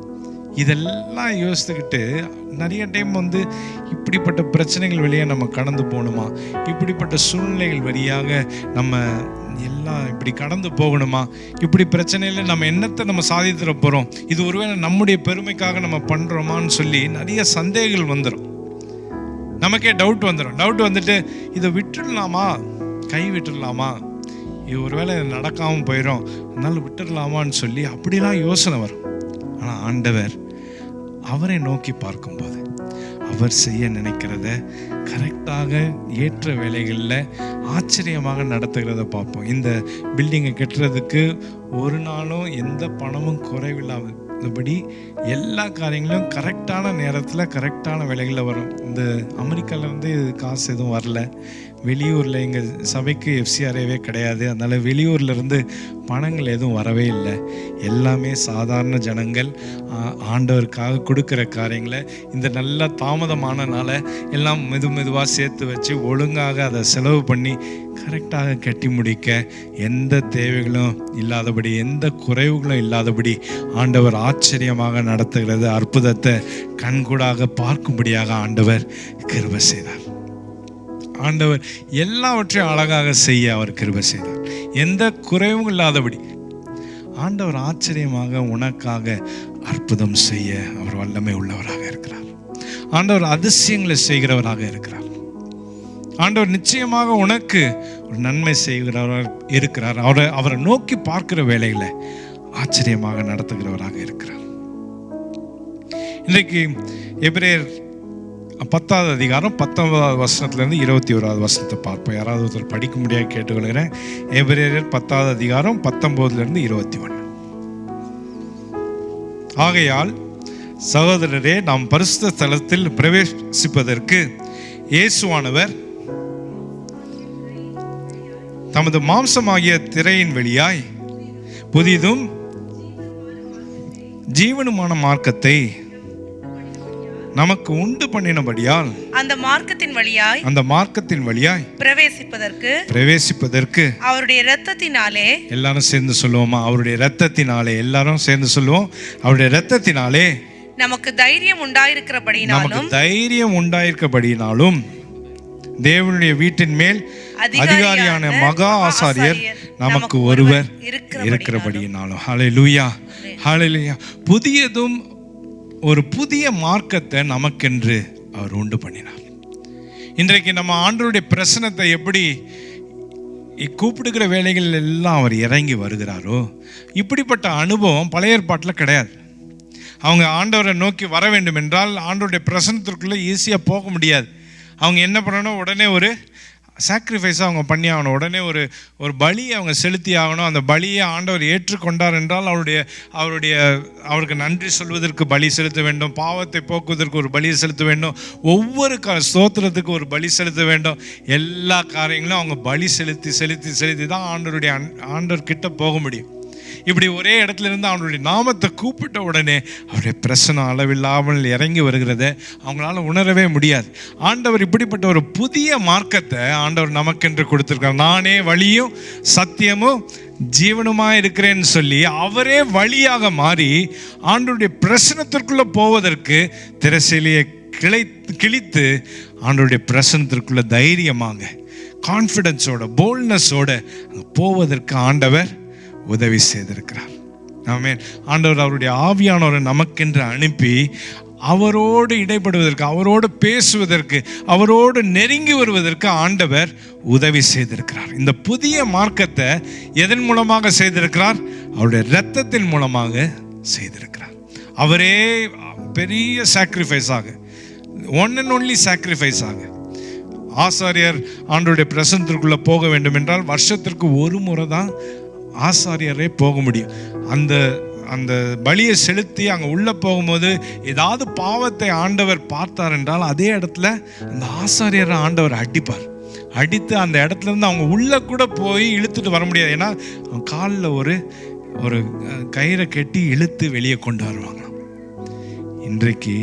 இதெல்லாம் யோசித்துக்கிட்டு நிறைய டைம் இப்படிப்பட்ட பிரச்சனைகள் வழியாக நம்ம கடந்து போகணுமா, இப்படிப்பட்ட சூழ்நிலைகள் வழியாக நம்ம எல்லாம் இப்படி கடந்து போகணுமா, இப்படி பிரச்சனையில் நம்ம என்னத்தை நம்ம சாதித்துட போகிறோம், இது ஒருவேளை நம்முடைய பெருமைக்காக நம்ம பண்ணுறோமான்னு சொல்லி நிறைய சந்தேகங்கள் வந்துடும். நமக்கே டவுட் வந்துடும். டவுட் வந்துட்டு இதை விட்டுடலாமா, கை விட்டுடலாமா, இது ஒருவேளை நடக்காமல் போயிடும், அதனால விட்டுடலாமான்னு சொல்லி அப்படிலாம் யோசனை வரும். ஆனால் ஆண்டவர் அவரை நோக்கி பார்க்கும்போது அவர் செய்ய நினைக்கிறத கரெக்டாக ஏற்ற வேலைகளில் ஆச்சரியமாக நடத்துகிறத பார்ப்போம். இந்த பில்டிங்கை கட்டுறதுக்கு ஒரு நாளும் எந்த பணமும் குறைவில்லாதபடி எல்லா காரியங்களும் கரெக்டான நேரத்தில் கரெக்டான வேலைகளில் வரும். இந்த அமெரிக்காவிலேருந்து காசு எதுவும் வரல, வெளியூரில் எங்கள் சபைக்கு எஃப்சிஆர்ஏவே கிடையாது, அதனால் வெளியூர்லேருந்து பணங்கள் எதுவும் வரவே இல்லை. எல்லாமே சாதாரண ஜனங்கள் ஆண்டவருக்காக கொடுக்குற காரியங்களை இந்த நல்ல தாமதமானனால எல்லாம் மெதுவாக சேர்த்து வச்சு ஒழுங்காக அதை செலவு பண்ணி கரெக்டாக கட்டி முடிக்க எந்த தேவைகளும் இல்லாதபடி, எந்த குறைவுகளும் இல்லாதபடி ஆண்டவர் ஆச்சரியமாக நடத்துகிறது. அற்புதத்தை கண்கூடாக பார்க்கும்படியாக ஆண்டவர் கிருபை செய்தார். ஆண்டவர் எல்லாவற்றையும் அழகாக செய்ய அவர் கிருபை செய்தார். எந்த குறைவும் இல்லாதபடி ஆண்டவர் ஆச்சரியமாக உனக்காக அற்புதம் செய்ய அவர் வல்லமை உள்ளவராக இருக்கிறார். ஆண்டவர் அதிசயங்களை செய்கிறவராக இருக்கிறார். ஆண்டவர் நிச்சயமாக உனக்கு ஒரு நன்மை செய்கிறவராக இருக்கிறார். அவரை நோக்கி பார்க்கிற வேலைகளை ஆச்சரியமாக நடத்துகிறவராக இருக்கிறார். இன்றைக்கு எபிரேயர் 10வது அதிகாரம் 19வது வசனத்திலிருந்து 21வது வசனத்தை பார்ப்போம். யாராவது ஒருத்தர் படிக்க முடியாது கேட்டுக்கொள்கிறேன். எபிரேயர் 10வது அதிகாரம் 19லிருந்து 21. ஆகையால் சகோதரரே, நாம் பரிசுத்த ஸ்தலத்தில் பிரவேசிப்பதற்கு இயேசுவானவர் தமது மாம்சமாகிய திரையின் வழியாய் புதிதும் ஜீவனுமான மார்க்கத்தை நமக்கு உண்டு பண்ணினபடியால் அந்த மார்க்கத்தின் வழியாய் பிரவேசிப்பதற்கு அவருடைய இரத்தத்தினாலே, எல்லாரும் சேர்ந்து சொல்லுவோமா, அவருடைய இரத்தத்தினாலே, எல்லாரும் சேர்ந்து சொல்லுவோம், அவருடைய இரத்தத்தினாலே நமக்கு தைரியம் உண்டாயிருக்கிறபடினாலும் தேவனுடைய வீட்டின் மேல் அதிகாரியான மகா ஆசாரியர் நமக்கு ஒருவர் இருக்கிறபடினாலும். ஹல்லேலூயா, ஹல்லேலூயா. புதியதும் ஒரு புதிய மார்க்கத்தை நமக்கென்று அவர் உண்டு பண்ணினார். இன்றைக்கு நம்ம ஆண்டவருடைய பிரசனத்தை எப்படி கூப்பிடுகிற வேலைகள் எல்லாம் அவர் இறங்கி வருகிறாரோ, இப்படிப்பட்ட அனுபவம் பழைய ஏற்பாட்டில் கிடையாது. அவங்க ஆண்டவரை நோக்கி வர வேண்டும் என்றால் ஆண்டவருடைய பிரசனத்திற்குள்ளே ஈஸியாக போக முடியாது. அவங்க என்ன பண்ணணும், உடனே ஒரு சாக்ரிஃபைஸை அவங்க பண்ணி ஆகணும், உடனே ஒரு பலியை அவங்க செலுத்தி ஆகணும். அந்த பலியை ஆண்டவர் ஏற்றுக்கொண்டார் என்றால் அவருக்கு நன்றி சொல்வதற்கு பலி செலுத்த வேண்டும், பாவத்தை போக்குவதற்கு ஒரு பலியை செலுத்த வேண்டும், ஒவ்வொரு ஸ்தோத்திரத்துக்கு ஒரு பலி செலுத்த வேண்டும். எல்லா காரியங்களும் அவங்க பலி செலுத்தி தான் ஆண்டவர் கிட்ட போக முடியும். இப்படி ஒரே இடத்துல இருந்து அவனுடைய நாமத்தை கூப்பிட்ட உடனே அவருடைய பிரசனம் அளவில்லாமல் இறங்கி வருகிறத அவங்களால உணரவே முடியாது. ஆண்டவர் இப்படிப்பட்ட ஒரு புதிய மார்க்கத்தை ஆண்டவர் நமக்கென்று கொடுத்திருக்கார். நானே வழியும் சத்தியமும் ஜீவனுமாய் இருக்கிறேன்னு சொல்லி அவரே வழியாக மாறி ஆண்டவருடைய பிரசனத்திற்குள்ள போவதற்கு திரைசீலையை கிழித்து ஆண்டவருடைய பிரசனத்திற்குள்ள தைரியமாக கான்ஃபிடன்ஸோட போல்ட்னஸோட போவதற்கு ஆண்டவர் உதவி செய்திருக்கிறார். ஆமென். ஆண்டவர் அவருடைய ஆவியானவரை நமக்கென்று அனுப்பி அவரோடு இடைப்படுவதற்கு, அவரோடு பேசுவதற்கு, அவரோடு நெருங்கி வருவதற்கு ஆண்டவர் உதவி செய்திருக்கிறார். இந்த புதிய மார்க்கத்தை எதன் மூலமாக செய்திருக்கிறார்? அவருடைய இரத்தத்தின் மூலமாக செய்திருக்கிறார். அவரே பெரிய சாக்ரிஃபைஸாக, ஒன் அண்ட் ஒன்லி சாக்ரிஃபைஸாக. ஆசாரியர் ஆண்டவருடைய பிரசனத்திற்குள்ளே போக வேண்டும் என்றால் வருஷத்திற்கு ஒரு முறை தான் ஆசாரியரே போக முடியும். அந்த பலியை செலுத்தி அங்கே உள்ளே போகும்போது ஏதாவது பாவத்தை ஆண்டவர் பார்த்தார் என்றால் அதே இடத்துல அந்த ஆசாரியரை ஆண்டவர் அடித்து அந்த இடத்துல இருந்து அவங்க உள்ளே கூட போய் இழுத்துட்டு வர முடியாது. ஏன்னா அவங்க காலில் ஒரு கயிறை கட்டி இழுத்து வெளியே கொண்டு வருவாங்க. இன்றைக்கு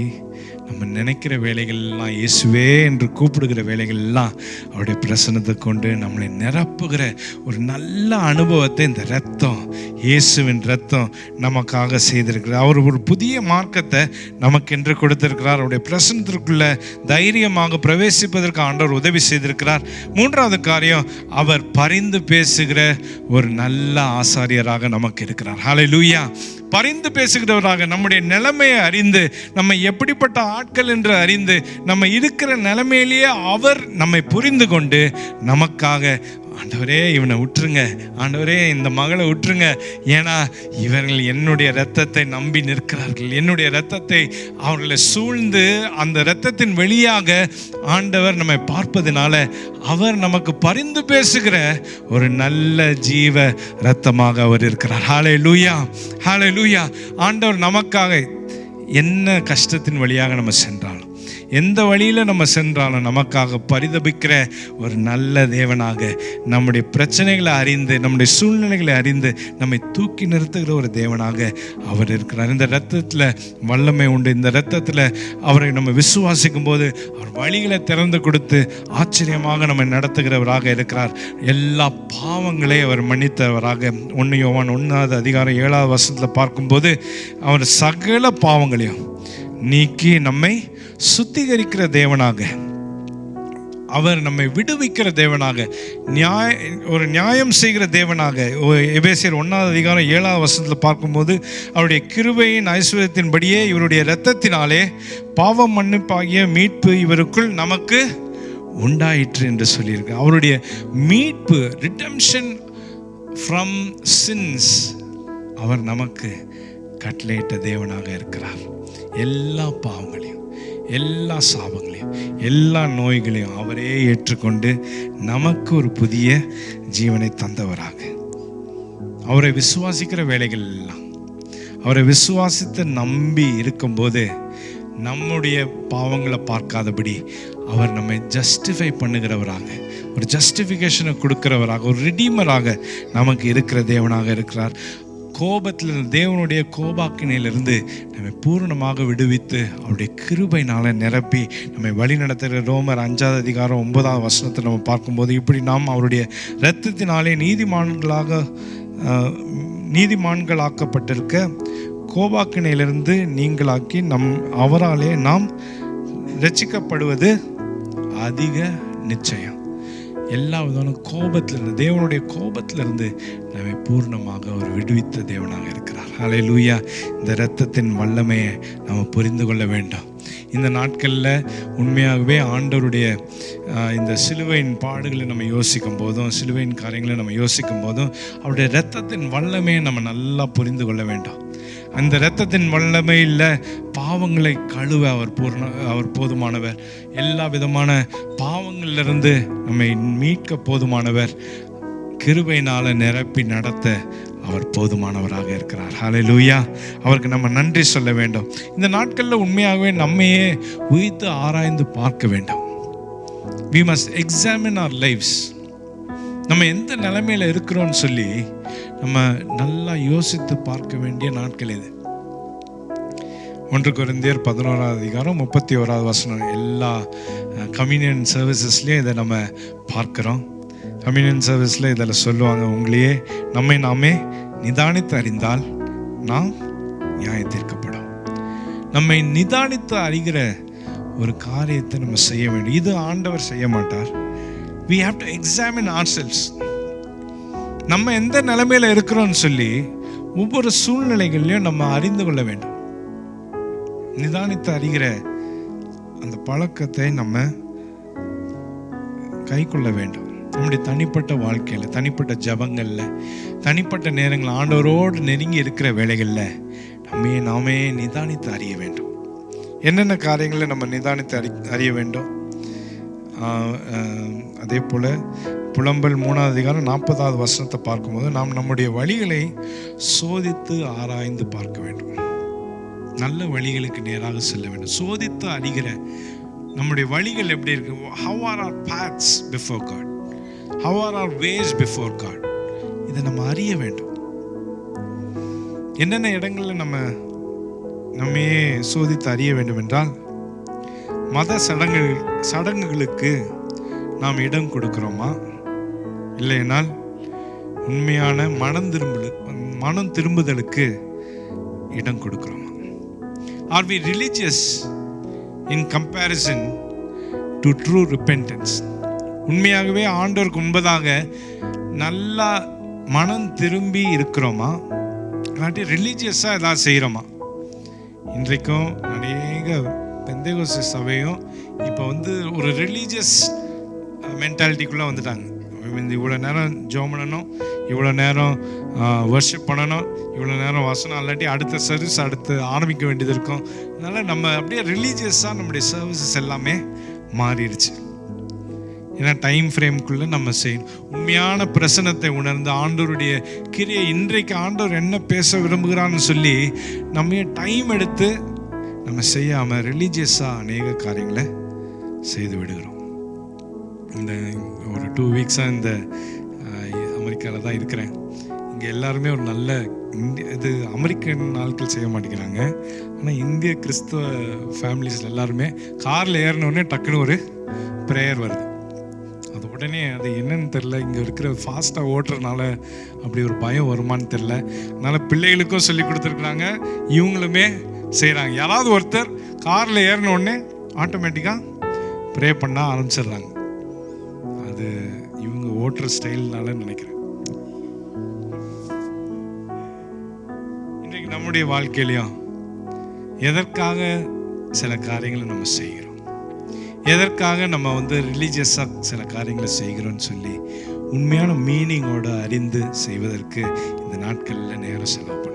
நம்ம நினைக்கிற வேலைகள் எல்லாம், இயேசுவே என்று கூப்பிடுகிற வேலைகள் எல்லாம் அவருடைய பிரசன்னத்தை கொண்டு நம்மளை நிரப்புகிற ஒரு நல்ல அனுபவத்தை இந்த இரத்தம், இயேசுவின் இரத்தம் நமக்காக செய்திருக்கிறார். அவர் ஒரு புதிய மார்க்கத்தை நமக்கென்று கொடுத்திருக்கிறார். அவருடைய பிரசன்னத்திற்குள்ள தைரியமாக பிரவேசிப்பதற்கு ஆண்டவர் உதவி செய்திருக்கிறார். மூன்றாவது காரியம், அவர் பரிந்து பேசுகிற ஒரு நல்ல ஆசாரியராக நமக்கு இருக்கிறார். ஹல்லேலூயா. பரிந்து பேசுகிறவராக, நம்முடைய நிலைமையை அறிந்து, நம்ம எப்படிப்பட்ட ஆட்கள் என்று அறிந்து, நம்ம இருக்கிற நிலைமையிலேயே அவர் நம்மை புரிந்து கொண்டு நமக்காக, ஆண்டவரே இவனை விட்டுருங்க, ஆண்டவரே இந்த மகளை விட்டுருங்க, ஏன்னா இவர்கள் என்னுடைய இரத்தத்தை நம்பி நிற்கிறார்கள், என்னுடைய இரத்தத்தை அவர்களை சூழ்ந்து அந்த இரத்தத்தின் வெளியாக ஆண்டவர் நம்மை பார்ப்பதனால அவர் நமக்கு பரிந்து பேசுகிற ஒரு நல்ல ஜீவ இரத்தமாக அவர் இருக்கிறார். ஹல்லேலூயா, ஹல்லேலூயா. ஆண்டவர் நமக்காக என்ன கஷ்டத்தின் வழியாக நம்ம சென்றாலும், எந்த வழியில் நம்ம சென்றாலும் நமக்காக பரிதபிக்கிற ஒரு நல்ல தேவனாக, நம்முடைய பிரச்சனைகளை அறிந்து, நம்முடைய சூழ்நிலைகளை அறிந்து நம்மை தூக்கி நிறுத்துகிற ஒரு தேவனாக அவர் இருக்கிறார். இந்த இரத்தத்தில் வல்லமை உண்டு. இந்த இரத்தத்தில் அவரை நம்ம விசுவாசிக்கும் போது அவர் வழிகளை திறந்து கொடுத்து ஆச்சரியமாக நம்ம நடத்துகிறவராக இருக்கிறார். எல்லா பாவங்களையும் அவர் மன்னித்தவராக 1 யோவான் 1:7 பார்க்கும்போது அவர் சகல பாவங்களையும் நீக்கி நம்மை சுத்திகரிக்கிற தேவனாக, அவர் நம்மை விடுவிக்கிற தேவனாக, ஒரு நியாயம் செய்கிற தேவனாக, எபேசியர் 1:7 பார்க்கும்போது அவருடைய கிருபையின் ஐஸ்வர்யத்தின்படியே இவருடைய இரத்தத்தினாலே பாவம் மன்னிப்பாகிய மீட்பு இவருக்குள் நமக்கு உண்டாயிற்று என்று சொல்லியிருக்கு. அவருடைய மீட்பு, ரிடெம்ஷன் ஃப்ரம் சின்ஸ், அவர் நமக்கு கட்டளையிட்ட தேவனாக இருக்கிறார். எல்லா பாவங்களையும், எல்லா சாபங்களையும், எல்லா நோய்களையும் அவரே ஏற்றுக்கொண்டு நமக்கு ஒரு புதிய ஜீவனை தந்தவராக, அவரை விசுவாசிக்கிற வேலைகள் எல்லாம், அவரை விசுவாசித்து நம்பி இருக்கும்போது நம்முடைய பாவங்களை பார்க்காதபடி அவர் நம்மை ஜஸ்டிஃபை பண்ணுகிறவராக, ஒரு ஜஸ்டிஃபிகேஷனை கொடுக்கிறவராக, ஒரு ரிடீமராக நமக்கு இருக்கிற தேவனாக இருக்கிறார். கோபத்தில், தேவனுடைய கோபாக்கினையிலிருந்து நம்மை பூர்ணமாக விடுவித்து அவருடைய கிருபையினால நிரப்பி நம்மை வழி நடத்துகிற ரோமர் 5:9 நம்ம பார்க்கும்போது, இப்படி நாம் அவருடைய இரத்தத்தினாலே நீதிமான்களாக்கப்பட்டிருக்க கோபாக்கினையிலிருந்து நீங்களாக்கி அவராலே நாம் ரட்சிக்கப்படுவது அதிக நிச்சயம். எல்லா விதமான கோபத்திலிருந்து, தேவனுடைய கோபத்திலிருந்து நம்மை பூர்ணமாக அவர் விடுவித்த தேவனாக இருக்கிறார். ஹல்லேலூயா. இந்த இரத்தத்தின் வல்லமையை நம்ம புரிந்து கொள்ள வேண்டும். இந்த நாட்களில் உண்மையாகவே ஆண்டவருடைய இந்த சிலுவையின் பாடுகளை நம்ம யோசிக்கும் போதும், சிலுவையின் காரியங்களை நம்ம யோசிக்கும் போதும் அவருடைய இரத்தத்தின் வல்லமையை நம்ம நல்லா புரிந்து கொள்ள வேண்டும். அந்த இரத்தத்தின் வல்லமையில் பாவங்களை கழுவ அவர் போதுமானவர். எல்லா விதமான பாவங்களிலிருந்து நம்மை மீட்க போதுமானவர். கிருபையினால நிரப்பி நடத்த அவர் போதுமானவராக இருக்கிறார். ஹல்லேலூயா. அவருக்கு நம்ம நன்றி சொல்ல வேண்டும். இந்த நாட்களில் உண்மையாகவே நம்மையே உயிர்த்து ஆராய்ந்து பார்க்க வேண்டும். We must examine our lives. நம்ம எந்த நிலைமையில் இருக்கிறோன்னு சொல்லி நம்ம நல்லா யோசித்து பார்க்க வேண்டிய நாட்கள் இது. 1 கொரிந்தியர் 11:31 எல்லா கம்யூனியன் சர்வீசஸ்லேயும் இதை நம்ம பார்க்குறோம். கம்யூனியன் சர்வீஸில் இதில் சொல்லுவாங்க, உங்களையே நம்மை நாமே நிதானித்து அறிந்தால் நாம் நியாயத்தீர்க்கப்படும். நம்மை நிதானித்து அறிகிற ஒரு காரியத்தை நம்ம செய்ய வேண்டும். இது ஆண்டவர் செய்ய மாட்டார். we have to examine ourselves. நம்ம எந்த நிலைமையில் இருக்கிறோம்னு சொல்லி ஒவ்வொரு சூழ்நிலைகள்லையும் நம்ம அறிந்து கொள்ள வேண்டும். நிதானித்து அறிகிற அந்த பழக்கத்தை நம்ம கை கொள்ள வேண்டும். நம்முடைய தனிப்பட்ட வாழ்க்கையில், தனிப்பட்ட ஜபங்களில், தனிப்பட்ட நேரங்கள், ஆண்டவரோடு நெருங்கி இருக்கிற வேலைகளில் நாமே நிதானித்து அறிய வேண்டும். என்னென்ன காரியங்களை நம்ம நிதானித்து அறிய வேண்டும்? அதே போல் புலம்பல் 3:40 பார்க்கும்போது, நாம் நம்முடைய வழிகளை சோதித்து ஆராய்ந்து பார்க்க வேண்டும். நல்ல வழிகளுக்கு நேராக செல்ல வேண்டும். சோதித்து அறிகிற நம்முடைய வழிகள் எப்படி இருக்கு? how are our paths before God? how are our ways before God? இதை நம்ம அறிய வேண்டும். என்னென்ன இடங்களில் நம்மையே சோதித்து அறிய வேண்டும் என்றால், மத சடங்குகளுக்கு நாம் இடம் கொடுக்கிறோமா, இல்லைனால் உண்மையான மனம் திரும்புதலுக்கு இடம் கொடுக்கிறோமா? Are we religious in comparison to true repentance? உண்மையாகவே ஆண்டவருக்கு முன்பதாக நல்லா மனம் திரும்பி இருக்கிறோமா, இல்லாட்டி ரிலீஜியஸாக ஏதாவது செய்கிறோமா? இன்றைக்கும் அநேக பெந்தேகோஸ்தே சபையும் இப்போ ஒரு ரிலீஜியஸ் மென்டாலிட்டிக்குள்ளே வந்துட்டாங்க. இவ்வளோ நேரம் ஜெபம் பண்ணணும், இவ்வளோ நேரம் வர்ஷிப் பண்ணணும், இவ்வளோ நேரம் வசனம், இல்லாட்டி அடுத்த சர்வீஸ் அடுத்து ஆரம்பிக்க வேண்டியது இருக்கும். அதனால் நம்ம அப்படியே ரிலீஜியஸாக நம்முடைய சர்வீசஸ் எல்லாமே மாறிடுச்சு. ஏன்னா டைம் ஃப்ரேம்குள்ளே நம்ம செய்யணும். உண்மையான பிரசனத்தை உணர்ந்து ஆண்டவருடைய கிரியை, இன்றைக்கு ஆண்டவர் என்ன பேச விரும்புகிறான்னு சொல்லி நம்ம டைம் எடுத்து நம்ம செய்யாமல் ரிலீஜியஸாக அநேக காரியங்களை செய்து விடுகிறோம். இந்த ஒரு 2 வீக்ஸாக இந்த அமெரிக்காவில் தான் இருக்கிறேன். இங்கே எல்லாருமே ஒரு நல்ல இது அமெரிக்கன் ஆட்கள் செய்ய மாட்டேங்கிறாங்க. ஆனால் இந்திய கிறிஸ்தவ ஃபேமிலிஸில் எல்லாருமே காரில் ஏறினோடனே டக்குன்னு ஒரு ப்ரேயர் வருது. அது உடனே அது என்னன்னு தெரில, இங்கே இருக்கிற ஃபாஸ்ட்டாக ஓட்டுறதுனால அப்படி ஒரு பயம் வருமானு தெரில. அதனால் பிள்ளைகளுக்கும் சொல்லி கொடுத்துருக்குறாங்க, இவங்களுமே செய்கிறாங்க. யாராவது ஒருத்தர் காரில் ஏறினோடனே ஆட்டோமேட்டிக்காக ப்ரே பண்ண ஆரம்பிச்சிடுறாங்க. அது இவங்க ஓட்டுற ஸ்டைல்னால நினைக்கிறேன். இன்றைக்கு நம்முடைய வாழ்க்கையிலையும் எதற்காக சில காரியங்களை நம்ம செய்கிறோம், எதற்காக நம்ம ரிலீஜியஸாக சில காரியங்களை செய்கிறோன்னு சொல்லி உண்மையான மீனிங்கோடு அறிந்து செய்வதற்கு இந்த நாட்களில் நேரம் செலவு பண்ணுவோம்.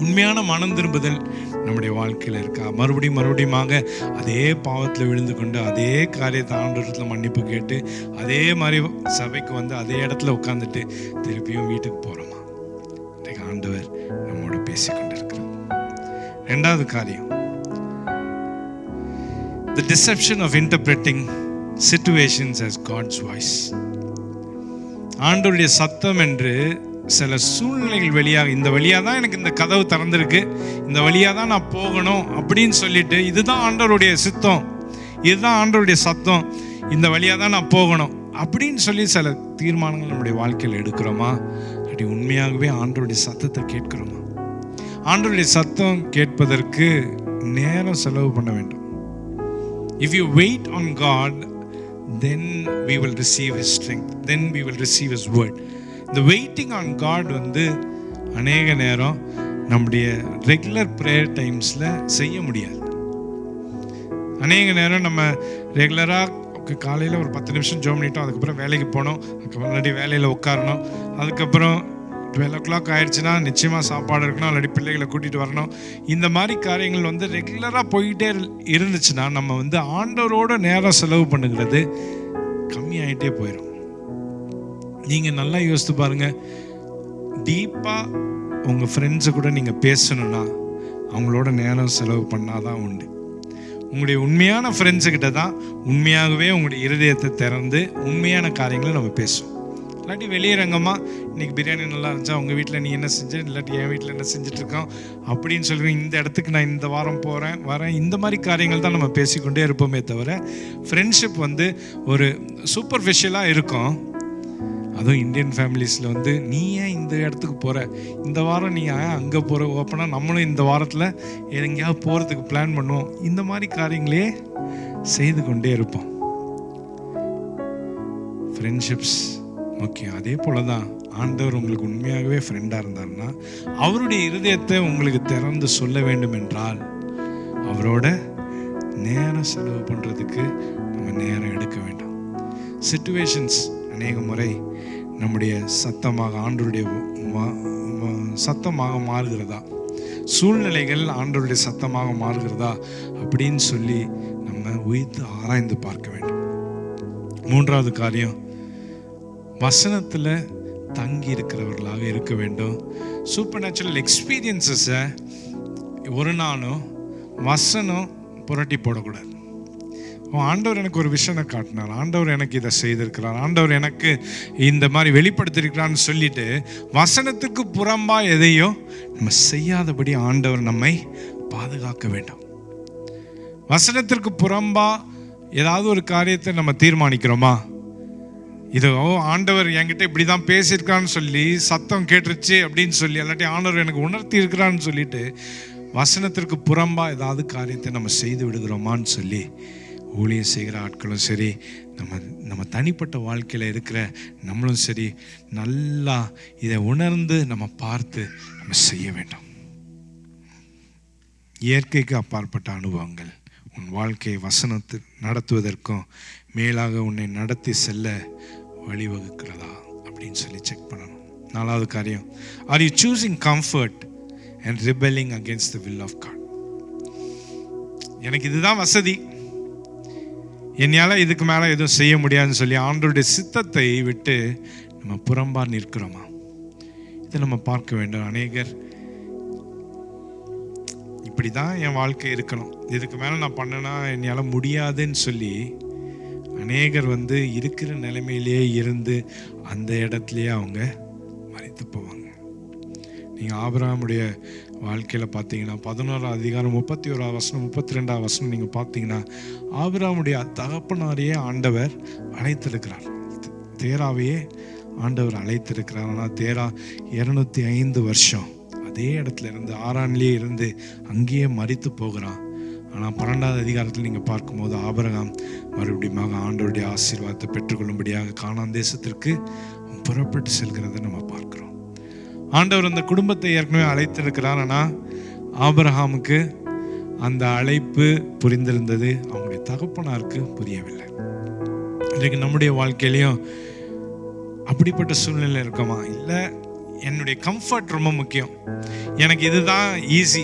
உண்மையான மனம் திரும்புதல் நம்முடைய வாழ்க்கையில் இருக்கா? மறுபடியுமாக அதே பாவத்தில் விழுந்து கொண்டு அதே காரியத்தை ஆண்டவரத்தில் மன்னிப்பு கேட்டு அதே மாதிரி சபைக்கு அதே இடத்துல உட்காந்துட்டு திருப்பியும் வீட்டுக்கு போகிறோமா? இன்றைக்கு ஆண்டவர் நம்மோட பேசிக்கொண்டு இருக்கிறார். 2வது காரியம், the deception of interpreting situations as God's voice. ஆண்டவருடைய சத்தம் என்று சில சூழ்நிலைகள் வழியாக, இந்த வழியாக தான் எனக்கு இந்த கதவு திறந்திருக்கு, இந்த வழியாக தான் நான் போகணும் அப்படின்னு சொல்லிட்டு, இதுதான் ஆண்டவருடைய சித்தம், இதுதான் ஆண்டவருடைய சத்தம், இந்த வழியாக தான் நான் போகணும் அப்படின்னு சொல்லி சில தீர்மானங்கள் நம்முடைய வாழ்க்கையில் எடுக்கிறோமா? அப்படி உண்மையாகவே ஆண்டவருடைய சத்தத்தை கேட்கிறோமா? ஆண்டவருடைய சத்தம் கேட்பதற்கு நேரம் செலவு பண்ண வேண்டும். If you wait on God, then we will receive His strength, then we will receive His word. The waiting on God அநேக நேரம் நம்முடைய ரெகுலர் ப்ரேயர் டைம்ஸில் செய்ய முடியாது. அநேக நேரம் நம்ம ரெகுலராக காலையில் ஒரு 10 நிமிஷம் ஜெபம் பண்ணிட்டோம், அதுக்கப்புறம் வேலைக்கு போனோம், அதுக்கு முன்னாடி வேலையில் உட்காரணும், அதுக்கப்புறம் 12 o'clock ஆயிடுச்சுன்னா நிச்சயமாக சாப்பாடு இருக்கணும், இல்லாட்டி பிள்ளைகளை கூட்டிகிட்டு வரணும். இந்த மாதிரி காரியங்கள் ரெகுலராக போய்கிட்டே இருந்துச்சுன்னா நம்ம ஆண்டவரோட நேரம் செலவு பண்ணுகிறது கம்மியாயிட்டே போயிடும். நீங்கள் நல்லா யோசித்து பாருங்கள், டீப்பாக உங்கள் ஃப்ரெண்ட்ஸு கூட நீங்கள் பேசணுன்னா அவங்களோட நேரம் செலவு பண்ணாதான் உண்டு. உங்களுடைய உண்மையான ஃப்ரெண்ட்ஸுக்கிட்ட தான் உண்மையாகவே உங்களுடைய இருதயத்தை திறந்து உண்மையான காரியங்களை நம்ம பேசுவோம். இல்லாட்டி வெளியரங்கமா இன்னைக்கு பிரியாணி நல்லா இருந்துச்சா, உங்கள் வீட்டில் நீ என்ன செஞ்ச, இல்லாட்டி என் வீட்டில் என்ன செஞ்சுட்ருக்கோம் அப்படின்னு சொல்லி, இந்த இடத்துக்கு நான் இந்த வாரம் வரேன், இந்த மாதிரி காரியங்கள் தான் நம்ம பேசிக்கொண்டே இருப்போமே தவிர, ஃப்ரெண்ட்ஷிப் வந்து ஒரு சூப்பர்ஃபிஷியலாக இருக்கும். அதுவும் இந்தியன் ஃபேமிலிஸில் வந்து நீ ஏன் இந்த இடத்துக்கு போகிற, இந்த வாரம் நீ ஏன் அங்கே போகிற, அப்படின்னா நம்மளும் இந்த வாரத்தில் எங்கேயாவது போகிறதுக்கு பிளான் பண்ணுவோம். இந்த மாதிரி காரியங்களே செய்து கொண்டே இருப்போம். ஃப்ரெண்ட்ஷிப்ஸ் முக்கியம். அதே போல தான் ஆண்டவர் உங்களுக்கு உண்மையாகவே ஃப்ரெண்டாக இருந்தார்னா, அவருடைய இருதயத்தை உங்களுக்கு திறந்து சொல்ல வேண்டும் என்றால், அவரோட நேரம் செலவு பண்ணுறதுக்கு நம்ம நேரம் எடுக்க வேண்டும். சிச்சுவேஷன்ஸ் அநேக முறை நம்முடைய சத்தமாக, ஆண்டவருடைய சத்தமாக மாறுகிறதா, சூழ்நிலைகள் ஆண்டவருடைய சத்தமாக மாறுகிறதா அப்படின்னு சொல்லி நம்ம உயிர்த்து ஆராய்ந்து பார்க்க வேண்டும். மூன்றாவது காரியம், வசனத்தில் தங்கி இருக்கிறவர்களாக இருக்க வேண்டும். சூப்பர் நேச்சுரல் எக்ஸ்பீரியன்ஸஸை ஒரு நாளும் வசனம் புரட்டி போடக்கூடாது. ஆண்டவர் எனக்கு ஒரு விஷயம் காட்டினார், ஆண்டவர் எனக்கு இதை செய்திருக்கிறார், ஆண்டவர் எனக்கு இந்த மாதிரி வெளிப்படுத்திருக்கிறான்னு சொல்லிட்டு வசனத்துக்கு புறம்பா எதையோ நம்ம செய்யாதபடி ஆண்டவர் நம்மை பாதுகாக்க வேண்டும். வசனத்திற்கு புறம்பா ஏதாவது ஒரு காரியத்தை நம்ம தீர்மானிக்கிறோமா, இதோ ஆண்டவர் என்கிட்ட இப்படி தான் பேசியிருக்கான்னு சொல்லி, சத்தம் கேட்டுருச்சு அப்படின்னு சொல்லி, இல்லாட்டி ஆண்டவர் எனக்கு உணர்த்தி இருக்கிறான்னு சொல்லிட்டு வசனத்திற்கு புறம்பா ஏதாவது காரியத்தை நம்ம செய்து விடுகிறோமான்னு சொல்லி, ஊழியம் செய்கிற ஆட்களும் சரி, நம்ம தனிப்பட்ட வாழ்க்கையில் இருக்கிற நம்மளும் சரி, நல்லா இதை உணர்ந்து நம்ம பார்த்து நம்ம செய்ய வேண்டும். இயற்கைக்கு அப்பாற்பட்ட அனுபவங்கள் உன் வாழ்க்கையை வசனத்தை நடத்துவதற்கும் மேலாக உன்னை நடத்தி செல்ல வழிவகுக்கிறதா அப்படின்னு சொல்லி செக் பண்ணணும். நாலாவது காரியம், are you choosing comfort and rebelling against the will of God. எனக்கு இதுதான் வசதி, என்னால் இதுக்கு மேலே எதுவும் செய்ய முடியாதுன்னு சொல்லி ஆண்டவருடைய சித்தத்தை விட்டு நம்ம புறம்பா நிற்கிறோமா, இதை நம்ம பார்க்க வேண்டும். அநேகர் இப்படி தான் என் வாழ்க்கை இருக்கணும், இதுக்கு மேலே நான் பண்ணனா என்னால் முடியாதுன்னு சொல்லி அநேகர் வந்து இருக்கிற நிலைமையிலேயே இருந்து அந்த இடத்துலையே அவங்க மரித்து போவாங்க. நீங்கள் ஆபிரகாமுடைய வாழ்க்கையில் பார்த்தீங்கன்னா 11ஆம் அதிகாரம் 31ஆம் வசனம் 32ஆம் வசனம் நீங்கள் பார்த்தீங்கன்னா, ஆபிரகாமுடைய தகப்பனாரையே ஆண்டவர் அழைத்திருக்கிறார், தேராவையே ஆண்டவர் அழைத்திருக்கிறார். ஆனால் தேரா 205 வருஷம் அதே இடத்துல இருந்து, ஆரான்லேயே இருந்து அங்கேயே மரித்து போகிறான். ஆனால் 12ஆவது அதிகாரத்தில் நீங்கள் பார்க்கும்போது ஆபிரகாம் மறுபடியும் ஆண்டவருடைய ஆசீர்வாதத்தை பெற்றுக்கொள்ளும்படியாக கானான் தேசத்திற்கு புறப்பட்டு செல்கிறத நம்ம பார்க்குறோம். ஆண்டவர் அந்த குடும்பத்தை ஏற்கனவே அழைத்திருக்கிறார். ஆனால் ஆபிரகாமுக்கு அந்த அழைப்பு புரிந்திருந்தது, அவங்களுடைய தகப்பனாருக்கு புரியவில்லை. இன்றைக்கு நம்முடைய வாழ்க்கையிலையும் அப்படிப்பட்ட சூழ்நிலை இருக்கோமா, இல்லை என்னுடைய கம்ஃபர்ட் ரொம்ப முக்கியம், எனக்கு இதுதான் ஈஸி,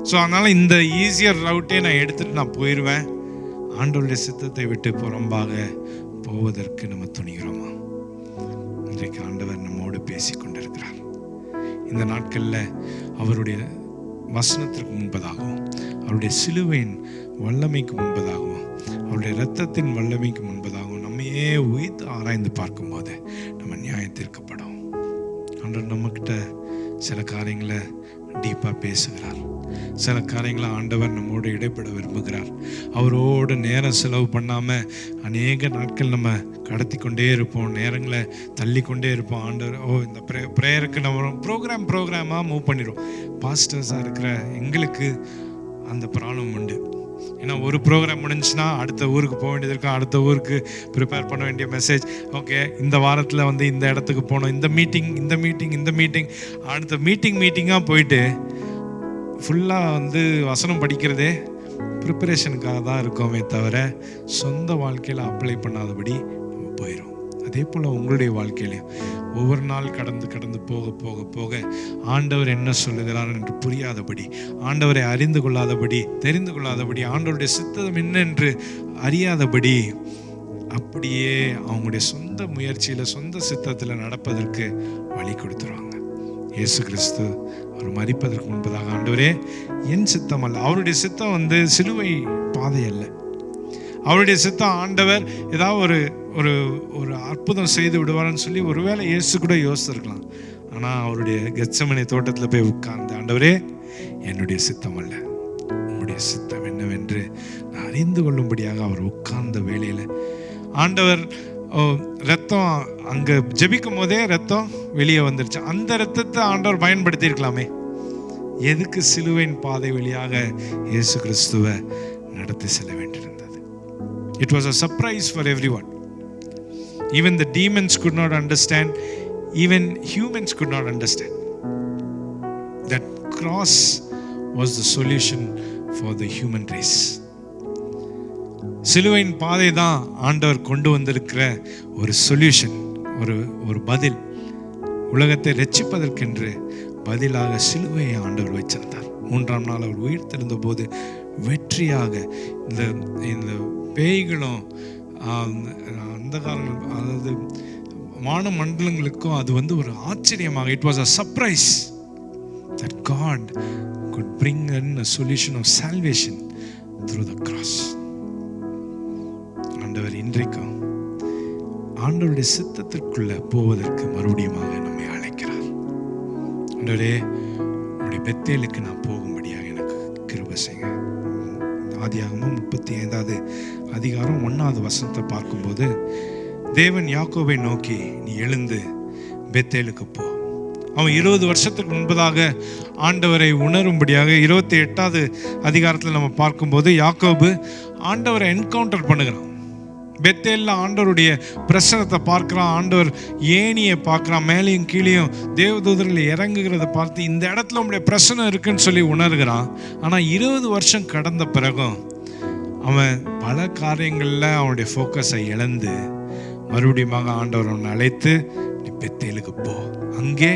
ஸோ அதனால் இந்த ஈஸியர் ரவுட்டே நான் எடுத்துகிட்டு நான் போயிடுவேன், ஆண்டவருடைய சித்தத்தை விட்டு புறம்பாக போவதற்கு நம்ம துணிகிறோமா? இன்றைக்கு ஆண்டவர் நம்மோடு பேசி கொண்டிருக்கிறார். இந்த நாட்களில் அவருடைய வசனத்திற்கு முன்பதாகவும், அவருடைய சிலுவையின் வல்லமைக்கு முன்பதாகவும், அவருடைய இரத்தத்தின் வல்லமைக்கு முன்பதாகவும் நம்மையே உயிர்த்து ஆராய்ந்து பார்க்கும்போது நம்ம நியாயத்தீர்க்கப்படும். ஆண்டவர் நம்மக்கிட்ட சில காரியங்களை டீப்பாக பேசுகிறார், சில காரியங்களை ஆண்டவர் நம்மோடு இடைப்பட விரும்புகிறார். அவரோடு நேரம் செலவு பண்ணாமல் அநேக நாட்கள் நம்ம கடத்தி கொண்டே இருப்போம், நேரங்களை தள்ளி கொண்டே இருப்போம். ஆண்டவர் இந்த ப்ரேயருக்கு நம்ம ப்ரோக்ராமாக மூவ் பண்ணிடுவோம். பாஸ்டர்ஸாக இருக்கிற எங்களுக்கு அந்த ப்ராப்ளம் உண்டு. ஏன்னா ஒரு ப்ரோக்ராம் முடிஞ்சுன்னா அடுத்த ஊருக்கு போக வேண்டியது இருக்கும், அடுத்த ஊருக்கு ப்ரிப்பேர் பண்ண வேண்டிய மெசேஜ், ஓகே இந்த வாரத்தில் வந்து இந்த இடத்துக்கு போகணும், இந்த மீட்டிங் அடுத்த மீட்டிங்காக போயிட்டு ஃபுல்லாக வந்து வசனம் படிக்கிறதே ப்ரிப்பரேஷனுக்காக தான் இருக்கோமே தவிர சொந்த வாழ்க்கையில் அப்ளை பண்ணாதபடி நம்ம போயிடும். அதே போல் உங்களுடைய வாழ்க்கையிலையும் ஒவ்வொரு நாள் கடந்து போக ஆண்டவர் என்ன சொல்லுகிறார் என்று புரியாதபடி, ஆண்டவரை அறிந்து கொள்ளாதபடி, தெரிந்து கொள்ளாதபடி, ஆண்டவருடைய சித்தம் என்னென்று அறியாதபடி அப்படியே அவங்களுடைய சொந்த முயற்சியில் சொந்த சித்தத்தில் நடப்பதற்கு வழி கொடுத்துருவாங்க. இயேசு கிறிஸ்து அவர் மரிப்பதற்கு முன்பதாக, ஆண்டவரே என் சித்தம் அல்ல, அவருடைய சித்தம் வந்து சிலுவை பாதை அல்ல, அவருடைய சித்தம் ஆண்டவர் ஏதாவது ஒரு ஒரு ஒரு அற்புதம் செய்து விடுவார்னு சொல்லி ஒருவேளை இயேசு கூட யோசிச்சிருக்கலாம். ஆனால் அவருடைய கெத்செமனே தோட்டத்தில் போய் உட்கார்ந்து, ஆண்டவரே என்னுடைய சித்தம் அல்ல உம்முடைய சித்தம் என்னவென்று நான் அறிந்து கொள்ளும்படியாக அவர் உட்கார்ந்த வேளையில் ஆண்டவர் ரத்தம் அங்கே ஜெபிக்கும் போதே ரத்தம் வெளியே வந்துருச்சு. அந்த ரத்தத்தை ஆண்டவர் பயன்படுத்தி இருக்கலாமே. எதுக்கு சிலுவையின் பாதை வழியாக இயேசு கிறிஸ்துவை நடத்தி செல்ல வேண்டியிருந்தது? It was a surprise for everyone. Even the demons could not understand, even humans could not understand. That cross was the solution for the human race. சிலுவையின் பாதை தான் ஆண்டவர் கொண்டு வந்திருக்கிற ஒரு சொல்யூஷன், ஒரு பதில். உலகத்தை ரட்சிப்பதற்கென்று பதிலாக சிலுவையை ஆண்டவர் வச்சிருந்தார். 3ஆம் நாள் அவர் உயிர் தெழுந்த போது வெற்றியாக இந்த பேய்களும் அந்த காலம், அதாவது வான மண்டலங்களுக்கும் அது ஒரு ஆச்சரியமாக, it was a surprise that God could bring in a solution of salvation through the cross. ஆண்டவர் இன்றைக்கும் ஆண்டவருடைய சித்தத்திற்குள்ள போவதற்கு மறுபடியுமாக நம்மை அழைக்கிறார். ஆண்டவரே உங்களுடைய பெத்தேலுக்கு நான் போகும்படியாக எனக்கு கிருபை செய்யுங்க. ஆதியாகமம் 35வது அதிகாரம் 1வது வசனத்தை பார்க்கும்போது, தேவன் யாக்கோபை நோக்கி, நீ எழுந்து பெத்தேலுக்கு போ. அவன் 20 வருஷத்துக்கு முன்பதாக ஆண்டவரை உணரும்படியாக 28வது அதிகாரத்தில் நம்ம பார்க்கும்போது யாக்கோபு ஆண்டவரை என்கவுண்டர் பண்ணுகிறான். பெத்தேலில் ஆண்டவருடைய பிரசனத்தை பார்க்குறான். ஆண்டவர் ஏணியை பார்க்குறான். மேலேயும் கீழேயும் தேவதூதர்கள் இறங்குகிறத பார்த்து இந்த இடத்துல உங்களுடைய பிரசனம் இருக்குன்னு சொல்லி உணர்கிறான். ஆனால் 20 வருஷம் கடந்த பிறகும் அவன் பல காரியங்களில் அவனுடைய ஃபோக்கஸை இழந்து மறுபடியும் ஆண்டவர் அவனை அழைத்து, நீ பெத்தேலுக்கு போ, அங்கே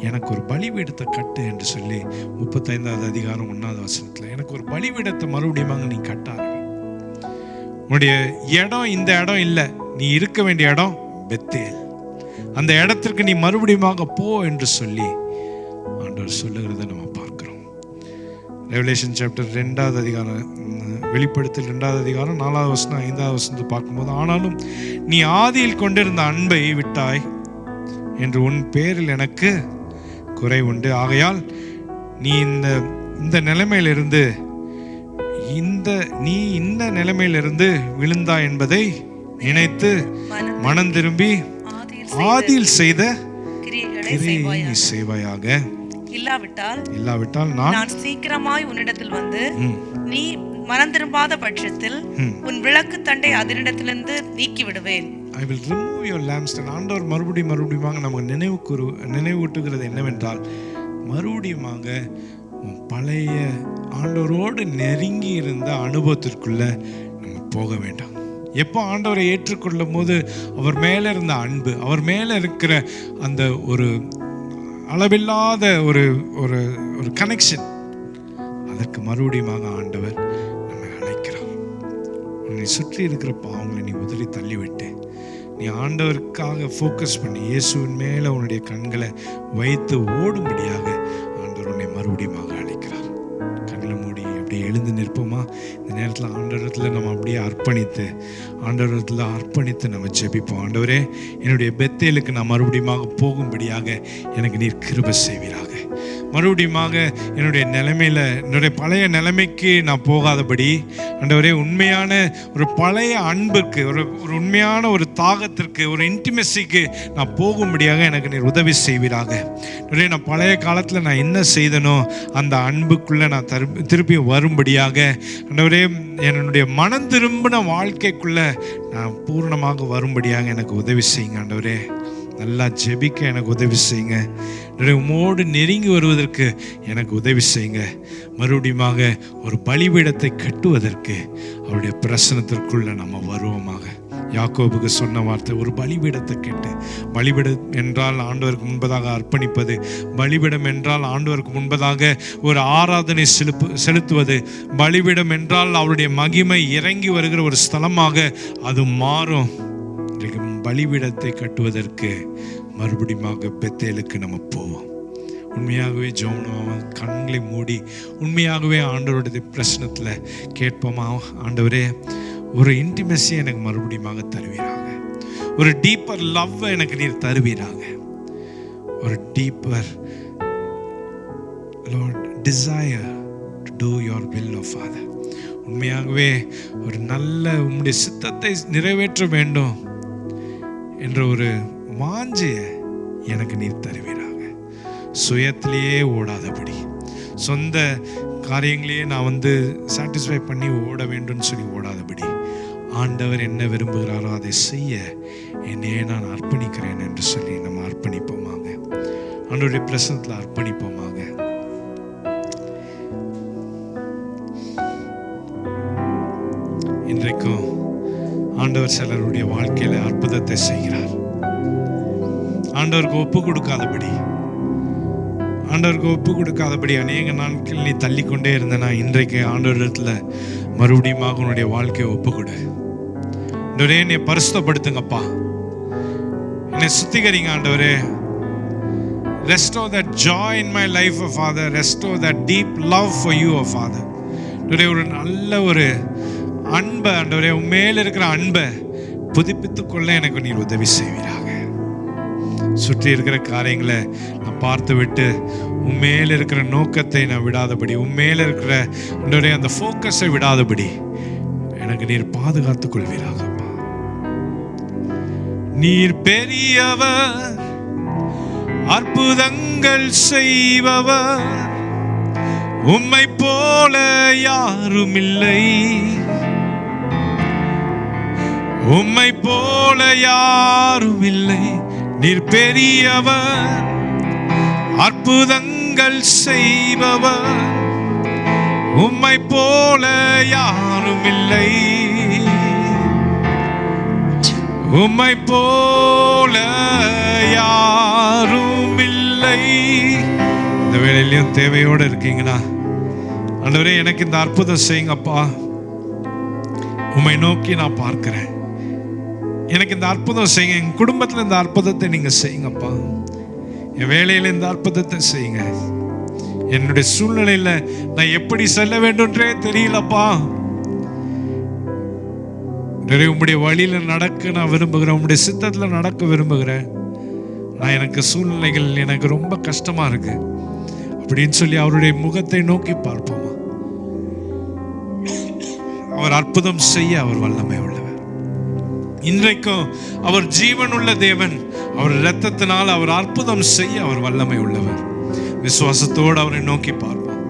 எனக்கு ஒரு பலிபீடத்தை கட்டு என்று சொல்லி 35வது அதிகாரம் 1வது வசனத்தில் எனக்கு ஒரு பலிபீடத்தை மறுபடியும் நீ கட்ட ஆரம்பி. உன்னுடைய இடம் இந்த இடம் இல்லை, நீ இருக்க வேண்டிய இடம் பெத்தேல். அந்த இடத்திற்கு நீ மறுபடியும் போ என்று சொல்லி ஆண்டவர் சொல்லுகிறத நம்ம பார்க்கிறோம். ரெவலேஷன் சாப்டர் 2வது அதிகாரம், வெளிப்படுத்தல் 2வது அதிகாரம் 4வது வசனம் 5வது வசனத்தை பார்க்கும்போது, ஆனாலும் நீ ஆதியில் கொண்டிருந்த அன்பை விட்டாய் என்று உன் பேரில் எனக்கு குறை உண்டு. ஆகையால் நீ இந்த நிலைமையிலிருந்து இந்த நிலைமையிலிருந்து விழுந்தாய் என்பதை நினைத்து மனம் திரும்பி ஆதியில் செய்த கிரியைகளை செய்வாயாக. இல்லாவிட்டால் நான் சீக்கிரமாய் உன்னிடத்தில் வந்து நீ மனம் திரும்பாத பட்சத்தில் உன் விளக்கு தண்டை அதனிடத்திலிருந்து நீக்கி விடுவேன். I will remove your lampstand. ஆண்டவர் மறுபடியும் நமக்கு நினைவூட்டுகிறது என்னவென்றால், மறுபடியுமாக பழைய ஆண்டவரோடு நெருங்கி இருந்த அனுபவத்திற்குள்ள நம்ம போக வேண்டாம். எப்போ ஆண்டவரை ஏற்றுக்கொள்ளும் போது அவர் மேலே இருந்த அன்பு, அவர் மேலே இருக்கிற அந்த ஒரு அளவில்லாத ஒரு ஒரு ஒரு கனெக்ஷன், அதற்கு மறுபடியும் ஆண்டவர் நம்மை அழைக்கிறார். உன்னை சுற்றி இருக்கிற பாவங்களை நீ உதறி தள்ளிவிட்டு நீ ஆண்டவருக்காக ஃபோக்கஸ் பண்ணி இயேசுவின் மேலே உன்னுடைய கண்களை வைத்து ஓடும்படியாக ஆண்டவர் உன்னை மறுபடியும் அழைக்கிறார். கண்களை மூடி அப்படியே எழுந்து நிற்போமா? இந்த நேரத்தில் ஆண்டவரத்தில் நம்ம அப்படியே அர்ப்பணித்து நம்ம ஜெபிப்போம். ஆண்டவரே, என்னுடைய பெத்தேலுக்கு நான் மறுபடியும் போகும்படியாக எனக்கு நீர் கிருபை செய்வீராக. மறுபடியும் என்னுடைய பழைய நிலைமைக்கு நான் போகாதபடி ஆண்டவரே, உண்மையான ஒரு பழைய அன்புக்கு, ஒரு உண்மையான ஒரு தாகத்திற்கு, ஒரு இன்டிமெசிக்கு நான் போகும்படியாக எனக்கு நீர் உதவி செய்வீராக. நான் பழைய காலத்தில் நான் என்ன செய்தனோ அந்த அன்புக்குள்ளே நான் திருப்பி வரும்படியாக ஆண்டவரே, என்னுடைய மனம் திரும்பின வாழ்க்கைக்குள்ளே நான் பூர்ணமாக வரும்படியாக எனக்கு உதவி செய்யுங்க. ஆண்டவரே, நல்லா ஜெபிக்க எனக்கு உதவி செய்யுங்க. உம்மோடு நெருங்கி வருவதற்கு எனக்கு உதவி செய்யுங்க. மறுபடியும் ஒரு பலிபீடத்தை கட்டுவதற்கு அவருடைய பிரசனத்திற்குள்ள நம்ம வருவோமாக. யாக்கோபுக்கு சொன்ன வார்த்தை, ஒரு பலிபீடத்தை கெட்டு. பலிபீடம் என்றால் ஆண்டவருக்கு முன்பதாக அர்ப்பணிப்பது. பலிபீடம் என்றால் ஆண்டவருக்கு முன்பதாக ஒரு ஆராதனை செலுத்துவது. பலிபீடம் என்றால் அவருடைய மகிமை இறங்கி வருகிற ஒரு ஸ்தலமாக அது மாறும். பலிபீடத்தை கட்டுவதற்கு மறுபடியும் பெத்தேலுக்கு நம்ம போவோம். உண்மையாகவே ஜெபம், கண்களை மூடி உண்மையாகவே ஆண்டவருடைய பிரச்சனத்தில் கேட்போமா? ஆண்டவரே, ஒரு இன்டிமெசி எனக்கு மறுபடியும் தருவீராக. ஒரு டீப்பர் லவ் எனக்கு நீர் தருவீராக. ஒரு deeper Lord desire to do your will of father. உண்மையாகவே ஒரு நல்ல உம்முடைய சித்தத்தை நிறைவேற்ற வேண்டும் என்ற ஒரு வாஞ்சையை எனக்கு நீர் தருவீராக. சுயத்திலேயே ஓடாதபடி, சொந்த காரியங்களையே நான் சாட்டிஸ்ஃபை பண்ணி ஓட வேண்டும் சொல்லி ஓடாதபடி, ஆண்டவர் என்ன விரும்புகிறாரோ அதை செய்ய என்னையே நான் அர்ப்பணிக்கிறேன் என்று சொல்லி நம்ம அர்ப்பணிப்போமாக. ஆண்டவருடைய பிரசன்னத்தில் அர்ப்பணிப்போமாக. இன்றைக்கும் ஆண்டவர் சிலருடைய வாழ்க்கையில அற்புதத்தை செய்கிறார். ஆண்டவருக்கு ஒப்பு கொடுக்காதபடி அநேக நாட்கள் நீ தள்ளிக்கொண்டே இருந்தனா, இன்றைக்கு ஆண்டவரிடத்துல மறுபடியும் உன்னுடைய வாழ்க்கையை ஒப்பு கொடு. ஆண்டவரே, என்னை பரிசுத்தப்படுத்துங்கப்பா, என்னை சுத்திகரிங்க ஆண்டவரே. Restore that joy in my life, oh Father. Restore that deep love for you, oh Father. ஒரு நல்ல ஒரு அன்பை ஆண்டவரே, உண்மையில இருக்கிற அன்பை புதுப்பித்துக் கொள்ள எனக்கு நீர் உதவி செய்வீராக. சுற்றி இருக்கிற காரியங்களை நான் பார்த்து விட்டு உண்மையில இருக்கிற நோக்கத்தை நான் விடாதபடி, உண்மையில இருக்கிற ஆண்டவரே அந்த ஃபோக்கஸை விடாதபடி எனக்கு நீர் பாதுகாத்துக் கொள்வீராகப்பா. நீர் பெரியவர், அற்புதங்கள் செய்பவர், உம்மை போல யாரும் இல்லை, உம்மை போல யாரும் இல்லை. நீர் பெரியவர், அற்புதங்கள் செய்பவர், உம்மை போல யாரும் இல்லை, உம்மை போல யாரும் இல்லை. இந்த வேளையிலையும் தேவையோடு இருக்கீங்கன்னா, ஆண்டவரே எனக்கு இந்த அற்புதம் செய்யுங்கப்பா, உம்மை நோக்கி நான் பார்க்கிறேன், எனக்கு இந்த அற்புதம் செய்யுங்க, என் குடும்பத்தில் இந்த அற்புதத்தை நீங்க செய்யுங்கப்பா, என் வேலையில் இந்த அற்புதத்தை செய்யுங்க, என்னுடைய சூழ்நிலையில நான் எப்படி செல்ல வேண்டும்ன்றே தெரியலப்பா, உம்முடைய வழியில நடக்க நான் விரும்புகிறேன், உம்முடைய சித்தத்துல நடக்க விரும்புகிறேன், நான் எனக்கு சூழ்நிலைகள் எனக்கு ரொம்ப கஷ்டமா இருக்கு அப்படின்னு சொல்லி அவருடைய முகத்தை நோக்கி பார்ப்போமா. அவர் அற்புதம் செய்ய அவர் வல்லமை உள்ளவர். இன்றைக்கும் அவர் ஜீவன் உள்ள தேவன், அவர் இரத்தத்தினால் அவர் அற்புதம் செய்ய அவர் வல்லமை உள்ளவர். விசுவாசத்தோடு அவரை நோக்கி பார்ப்போம்,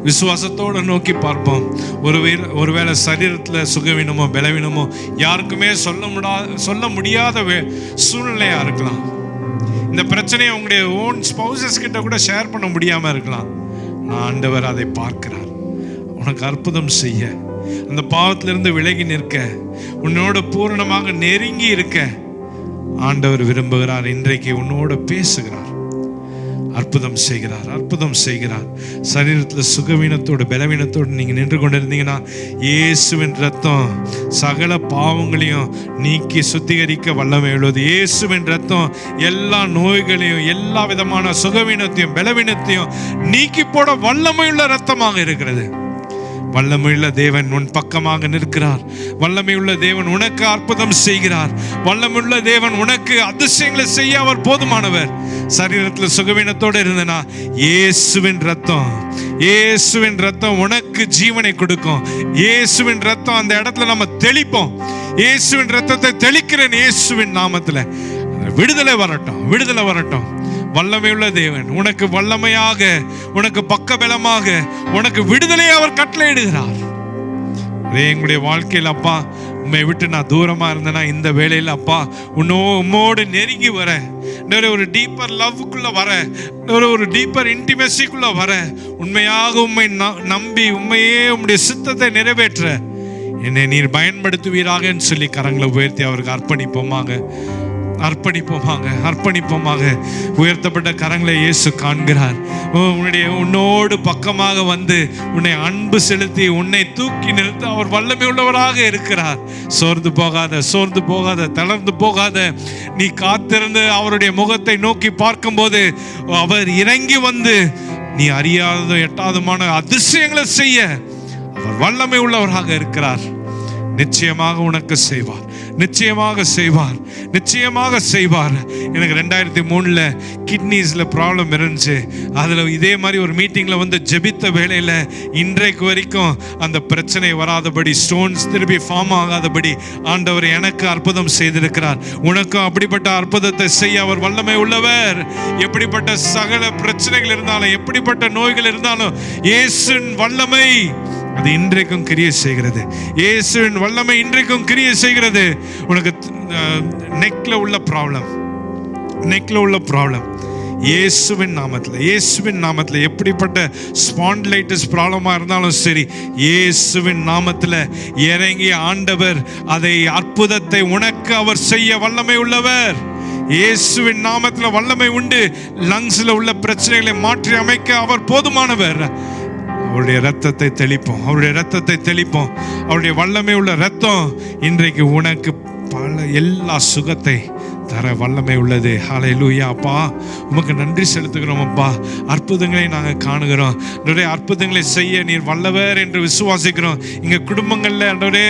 விசுவாசத்தோடு நோக்கி பார்ப்போம். ஒருவேளை சரீரத்தில் சுகவீனமோ பலவீனமோ யாருக்குமே சொல்ல முடியாத சூழ்நிலையா இருக்கலாம். இந்த பிரச்சனையை உங்களுடைய ஓன் ஸ்பௌசஸ் கிட்ட கூட ஷேர் பண்ண முடியாம இருக்கலாம். ஆண்டவர் அதை பார்க்கிறார். உனக்கு அற்புதம் செய்ய, அந்த பாவத்திலிருந்து விலகி நிற்க, உன்னோட பூரணமாக நெருங்கி இருக்க ஆண்டவர் விரும்புகிறார். இன்றைக்கு உன்னோட பேசுகிறார், அற்புதம் செய்கிறார், அற்புதம் செய்கிறார். சரீரத்தில் சுகவீனத்தோடு பலவீனத்தோடு நீங்க நின்று கொண்டிருந்தீங்கன்னா, இயேசுவின் ரத்தம் சகல பாவங்களையும் நீக்கி சுத்திகரிக்க வல்லமை உள்ளது. இயேசுவின் ரத்தம் எல்லா நோய்களையும் எல்லா விதமான சுகவீனத்தையும் பலவீனத்தையும் நீக்கி போட வல்லமையுள்ள ரத்தமாக இருக்கிறது. வல்லமையுள்ள தேவன் உன் பக்கமாக நிற்கிறார். வல்லமையுள்ள தேவன் உனக்கு அற்புதம் செய்கிறார். வல்லமையுள்ள தேவன் உனக்கு அதிசயங்களை செய்ய அவர் போதுமானவர். சரீரத்தில் சுகவீனத்தோடு இருந்தனா, இயேசுவின் ரத்தம், இயேசுவின் ரத்தம் உனக்கு ஜீவனை கொடுக்கும். இயேசுவின் ரத்தம் அந்த இடத்துல நம்ம தெளிப்போம். இயேசுவின் ரத்தத்தை தெளிக்கிறேன் இயேசுவின் நாமத்துல. விடுதலை வரட்டும், விடுதலை வரட்டும். வல்லமையுள்ள தேவன் உனக்கு வல்லமையாக, உனக்கு பக்கபலமாக, உனக்கு விடுதலையை அவர் கட்டளையிடுகிறார். எங்களுடைய வாழ்க்கையில் அப்பா, உண்மை விட்டு நான் தூரமா இருந்தேன்னா, இந்த வேளையில் அப்பா உம்மோடு நெருங்கி வர, ஒரு டீப்பர் லவ்க்குள்ள வர, ஒரு டீப்பர் இன்டிமெசிக்குள்ள வர, உண்மையாக உண்மை நம்பி உண்மையே உம்முடைய சித்தத்தை நிறைவேற்ற என்னை நீர் பயன்படுத்துவீராக சொல்லி கரங்களை உயர்த்தி அவருக்கு அர்ப்பணிப்போமாக, அர்ப்பணிப்போமாக, அர்ப்பணிப்போமாக. உயர்த்தப்பட்ட கரங்களை இயேசு காண்கிறார். உன்னோடு பக்கமாக வந்து உன்னை அன்பு செலுத்தி உன்னை தூக்கி நிறுத்த அவர் வல்லமை உள்ளவராக இருக்கிறார். சோர்ந்து போகாத, சோர்ந்து போகாத, தளர்ந்து போகாத. நீ காத்திருந்து அவருடைய முகத்தை நோக்கி பார்க்கும்போது அவர் இறங்கி வந்து நீ அறியாததும் எட்டாததுமான அதிசயங்களை செய்ய அவர் வல்லமை உள்ளவராக இருக்கிறார். நிச்சயமாக உனக்கு செய்வார், நிச்சயமாக செய்வார், நிச்சயமாக செய்வார். எனக்கு 2003 கிட்னிஸில் ப்ராப்ளம் இருந்துச்சு. அதில் இதே மாதிரி ஒரு மீட்டிங்கில் வந்து ஜெபித்த வேளையில் இன்றைக்கு வரைக்கும் அந்த பிரச்சனை வராதபடி, ஸ்டோன்ஸ் திருப்பி ஃபார்ம் ஆகாதபடி ஆண்டவர் எனக்கு அற்புதம் செய்திருக்கிறார். உனக்கும் அப்படிப்பட்ட அற்புதத்தை செய்ய அவர் வல்லமை உள்ளவர். எப்படிப்பட்ட சகல பிரச்சனைகள் இருந்தாலும், எப்படிப்பட்ட நோய்கள் இருந்தாலும், இயேசுவின் வல்லமை அது இன்றைக்கும் கிரியை செய்கிறது. இயேசுவின் வல்லமை இன்றைக்கும் கிரியை செய்கிறது. உனக்கு நெக்ல உள்ள ப்ராப்ளம் இயேசுவின் நாமத்தில் எப்படிப்பட்ட ஸ்பாண்டைட்டிஸ் ப்ராப்ளமாக இருந்தாலும் சரி, இயேசுவின் நாமத்தில் இறங்கி ஆண்டவர் அதை அற்புதத்தை உனக்கு அவர் செய்ய வல்லமை உள்ளவர். இயேசுவின் நாமத்தில் வல்லமை உண்டு. லங்ஸ்ல உள்ள பிரச்சனைகளை மாற்றி அமைக்க அவர் போதுமானவர். அவருடைய ரத்தத்தை தெளிப்போம், அவருடைய வல்லமை உள்ள ரத்தம் இன்றைக்கு உனக்கு பல எல்லா சுகத்தை தர வல்லமை உள்ளது. ஹல்லேலூயா. அப்பா, உமக்கு நன்றி செலுத்துகிறோம். அப்பா, அற்புதங்களை நாங்கள் காணுகிறோம். ஆண்டவரே, அற்புதங்களை செய்ய நீர் வல்லவர் என்று விசுவாசிக்கிறோம். இங்கே குடும்பங்களில் ஆண்டவரே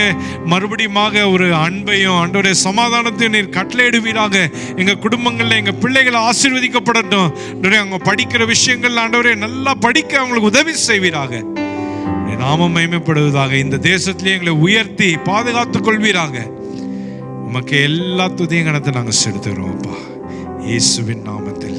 மறுபடியுமாக ஒரு அன்பையும் ஆண்டவரே சமாதானத்தையும் நீர் கட்டளையிடுவீராக. எங்கள் குடும்பங்களில் எங்கள் பிள்ளைகளை ஆசீர்வதிக்கப்படட்டும். ஆண்டவரே, அவங்க படிக்கிற விஷயங்கள் ஆண்டவரே நல்லா படிக்க அவங்களுக்கு உதவி செய்வீராக. நாமம் மகிமைப்படுவதாக. இந்த தேசத்திலே எங்களை உயர்த்தி பாதுகாத்துக் கொள்வீராக. உமக்கு எல்லா துதியும் கணத்தை நாங்கள் செலுத்துகிறோம் அப்பா, இயேசுவின் நாமத்தில்.